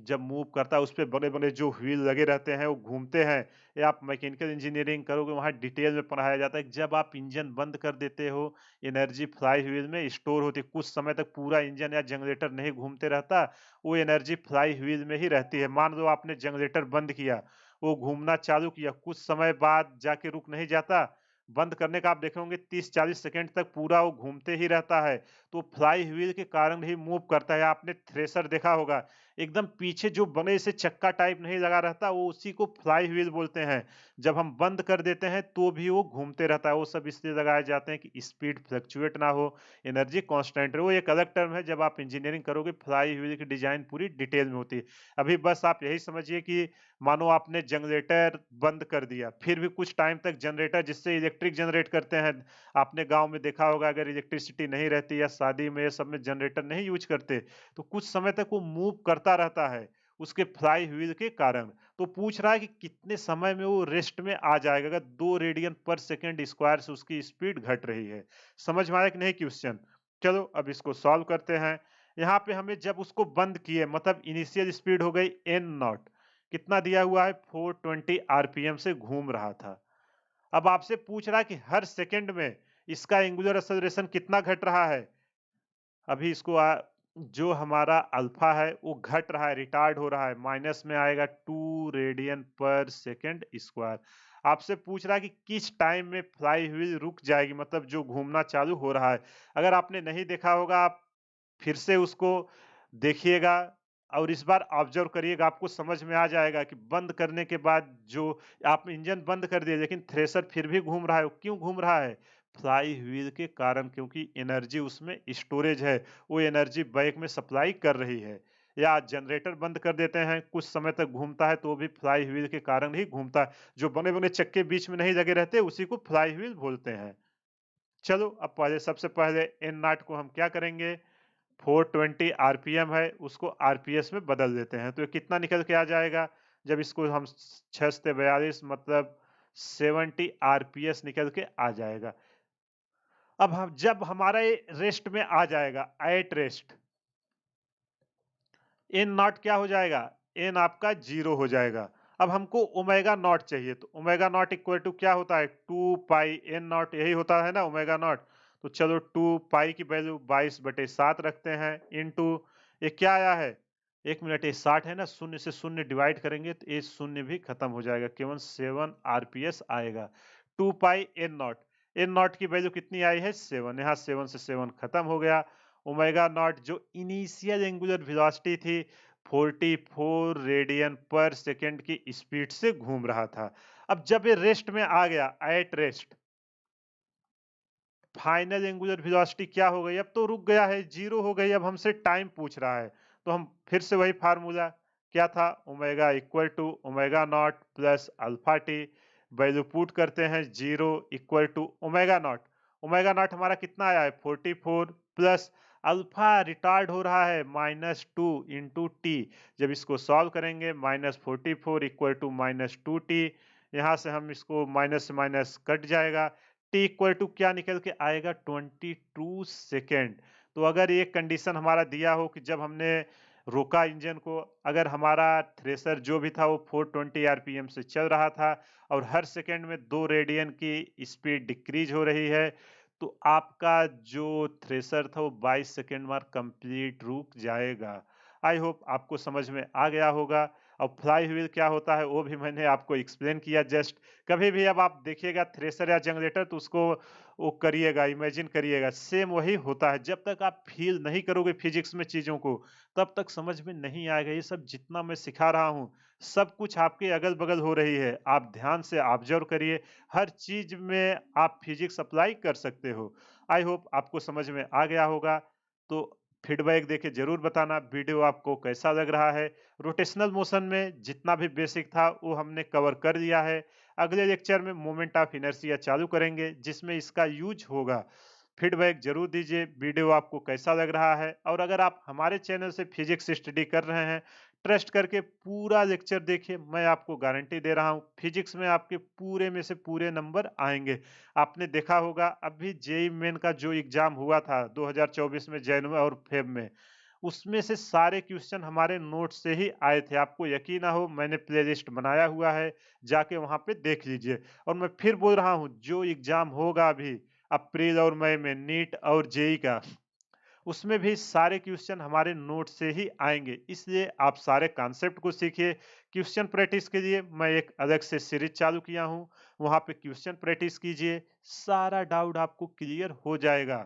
जब मूव करता है उस पे बड़े-बड़े जो व्हील लगे रहते हैं वो घूमते हैं, या आप मैकेनिकल इंजीनियरिंग करोगे वहाँ डिटेल में पढ़ाया जाता है कि जब आप इंजन बंद कर देते हो, एनर्जी फ्लाई व्हील में स्टोर होती है। कुछ समय तक पूरा इंजन या जनरेटर नहीं घूमते रहता, वो एनर्जी फ्लाई व्हील में ही रहती है। मान लो आपने जनरेटर बंद किया, वो घूमना चालू किया, कुछ समय बाद जाके रुक नहीं जाता। बंद करने का आप देखे होंगे 30-40 सेकंड तक पूरा वो घूमते ही रहता है। तो फ्लाई व्हील के कारण ही मूव करता है। आपने थ्रेशर देखा होगा, एकदम पीछे जो बड़े से चक्का टाइप नहीं लगा रहता, वो उसी को फ्लाई व्हील बोलते हैं। जब हम बंद कर देते हैं तो भी वो घूमते रहता है। वो सब इसलिए लगाए जाते हैं कि स्पीड फ्लक्चुएट ना हो, एनर्जी कांस्टेंट रहे। वो एक अलग टर्म है, जब आप इंजीनियरिंग करोगे फ्लाई व्हील की डिजाइन पूरी डिटेल में होती है। अभी बस आप यही समझिए कि मानो आपने जनरेटर बंद कर दिया, फिर भी कुछ टाइम तक जनरेटर जिससे इलेक्ट्रिक जनरेट करते हैं, आपने गाँव में देखा होगा अगर इलेक्ट्रिसिटी नहीं रहती या शादी में ये सब में जनरेटर नहीं यूज़ करते, तो कुछ समय तक वो मूव करता रहता है, उसके फ्लाई व्हील के कारण। तो पूछ रहा है कि कितने समय में वो रेस्ट में आ जाएगा अगर 2 रेडियन पर सेकंड स्क्वायर से उसकी स्पीड घट रही है। समझ में आया कि नहीं क्वेश्चन? चलो अब इसको सॉल्व करते हैं। यहाँ पे हमें जब उसको बंद किए मतलब इनिशियल स्पीड हो गई एन नॉट, कितना दिया हुआ है? 420 आरपीएम से घूम रहा था। अब आपसे पूछ रहा है कि हर सेकंड में इसका एंगुलर एक्सेलरेशन कितना घट रहा है? अभी इसको जो हमारा अल्फा है वो घट रहा है, रिटार्ड हो रहा है, माइनस में आएगा 2 रेडियन पर सेकंड स्क्वायर। आपसे पूछ रहा है कि किस टाइम में फ्लाई व्हील रुक जाएगी, मतलब जो घूमना चालू हो रहा है। अगर आपने नहीं देखा होगा आप फिर से उसको देखिएगा और इस बार ऑब्जर्व करिएगा, आपको समझ में आ जाएगा कि बंद करने के बाद जो आप इंजन बंद कर दिए लेकिन थ्रेशर फिर भी घूम रहा है। वो क्यों घूम रहा है? फ्लाई व्हील के कारण, क्योंकि एनर्जी उसमें स्टोरेज है, वो एनर्जी बैक में सप्लाई कर रही है। या जनरेटर बंद कर देते हैं, कुछ समय तक घूमता है तो भी फ्लाई व्हील के कारण ही घूमता है। जो बने-बने चक्के बीच में नहीं लगे रहते उसी को फ्लाई व्हील बोलते हैं। चलो अब पहले सबसे पहले एन नॉट को हम क्या करेंगे? 420 आरपीएम है उसको आरपीएस में बदल देते हैं, तो ये कितना निकल के आ जाएगा? जब इसको हम 6 से 42 मतलब 70 आरपीएस निकल के आ जाएगा। अब हम जब हमारा ये रेस्ट में आ जाएगा, एट रेस्ट, एन नॉट क्या हो जाएगा? एन आपका 0 हो जाएगा। अब हमको ओमेगा नॉट चाहिए, तो ओमेगा नॉट इक्वल टू क्या होता है? 2 पाई एन नॉट, यही होता है ना ओमेगा नॉट। तो चलो 2 पाई की वैल्यू 22/7 रखते हैं, इनटू ये क्या आया है? 1 मिनट, ये 60 है ना, शून्य से शून्य डिवाइड करेंगे तो ये शून्य भी खत्म हो जाएगा, केवल 7 आरपीएस आएगा। 2 pi N not, N not की वैल्यू कितनी आई है? 7। यहाँ 7 से 7 खत्म हो गया। ओमेगा नॉट जो इनिशियल एंगुलर वेलोसिटी थी 44 रेडियन पर सेकेंड की स्पीड से घूम रहा था। अब जब ये रेस्ट में आ गया, at rest, final angular velocity क्या हो गई? अब तो रुक गया है, 0 हो गई। अब हमसे टाइम पूछ रहा है, तो हम फिर से वही फार्मूला क्या था? Omega equal to omega naught plus alpha T. Value put करते हैं, 0 equal to omega naught. Omega naught हमारा कितना आया है? 44 प्लस अल्फा रिटार्ड हो रहा है -2 इंटू टी। जब इसको सॉल्व करेंगे, -44 इक्वल टू -2t, यहाँ से हम इसको माइनस से माइनस कट जाएगा। टी इक्वल टू क्या निकल के आएगा? 22 सेकेंड। तो अगर ये कंडीशन हमारा दिया हो कि जब हमने रोका इंजन को, अगर हमारा थ्रेसर जो भी था वो 420 आरपीएम से चल रहा था और हर सेकेंड में 2 रेडियन की स्पीड डिक्रीज हो रही है, तो आपका जो थ्रेसर था वो 22 सेकेंड में कंप्लीट रुक जाएगा। आई होप आपको समझ में आ गया होगा। और फ्लाई व्हील क्या होता है वो भी मैंने आपको एक्सप्लेन किया जस्ट। कभी भी अब आप देखिएगा थ्रेसर या जनरेटर, तो उसको वो करिएगा, इमेजिन करिएगा, सेम वही होता है। जब तक आप फील नहीं करोगे फिजिक्स में चीजों को, तब तक समझ में नहीं आएगा। ये सब जितना मैं सिखा रहा हूँ, सब कुछ आपके अगल बगल हो रही है। आप ध्यान से ऑब्जर्व करिए, हर चीज में आप फिजिक्स अप्लाई कर सकते हो। आई होप आपको समझ में आ गया होगा। तो फीडबैक देके जरूर बताना वीडियो आपको कैसा लग रहा है। रोटेशनल मोशन में जितना भी बेसिक था वो हमने कवर कर लिया है। अगले लेक्चर में मोमेंट ऑफ इनर्शिया चालू करेंगे, जिसमें इसका यूज होगा। फीडबैक जरूर दीजिए, वीडियो आपको कैसा लग रहा है। और अगर आप हमारे चैनल से फिजिक्स स्टडी कर रहे हैं, ट्रस्ट करके पूरा लेक्चर देखिए, मैं आपको गारंटी दे रहा हूँ फिजिक्स में आपके पूरे में से पूरे नंबर आएंगे। आपने देखा होगा अभी जेईई मेन का जो एग्जाम हुआ था 2024 में, जनवरी और फेब में, उसमें से सारे क्वेश्चन हमारे नोट से ही आए थे। आपको यकीन ना हो, मैंने प्लेलिस्ट बनाया हुआ है, जाके वहां पे देख लीजिए। और मैं फिर बोल रहा हूँ, जो एग्जाम होगा अभी अप्रैल और मई में, नीट और जेई का, उसमें भी सारे क्वेश्चन हमारे नोट से ही आएंगे। इसलिए आप सारे कॉन्सेप्ट को सीखिए। क्वेश्चन प्रैक्टिस के लिए मैं एक अलग से सीरीज चालू किया हूँ, वहां पे क्वेश्चन प्रैक्टिस कीजिए, सारा डाउट आपको क्लियर हो जाएगा।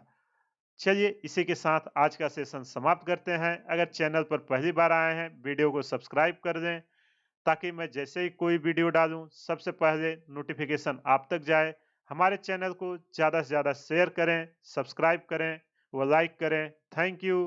चलिए, इसी के साथ आज का सेशन समाप्त करते हैं। अगर चैनल पर पहली बार आए हैं, वीडियो को सब्सक्राइब कर दें, ताकि मैं जैसे ही कोई वीडियो डालूं, सबसे पहले नोटिफिकेशन आप तक जाए। हमारे चैनल को ज़्यादा से ज़्यादा शेयर करें, सब्सक्राइब करें व लाइक करें। Thank you.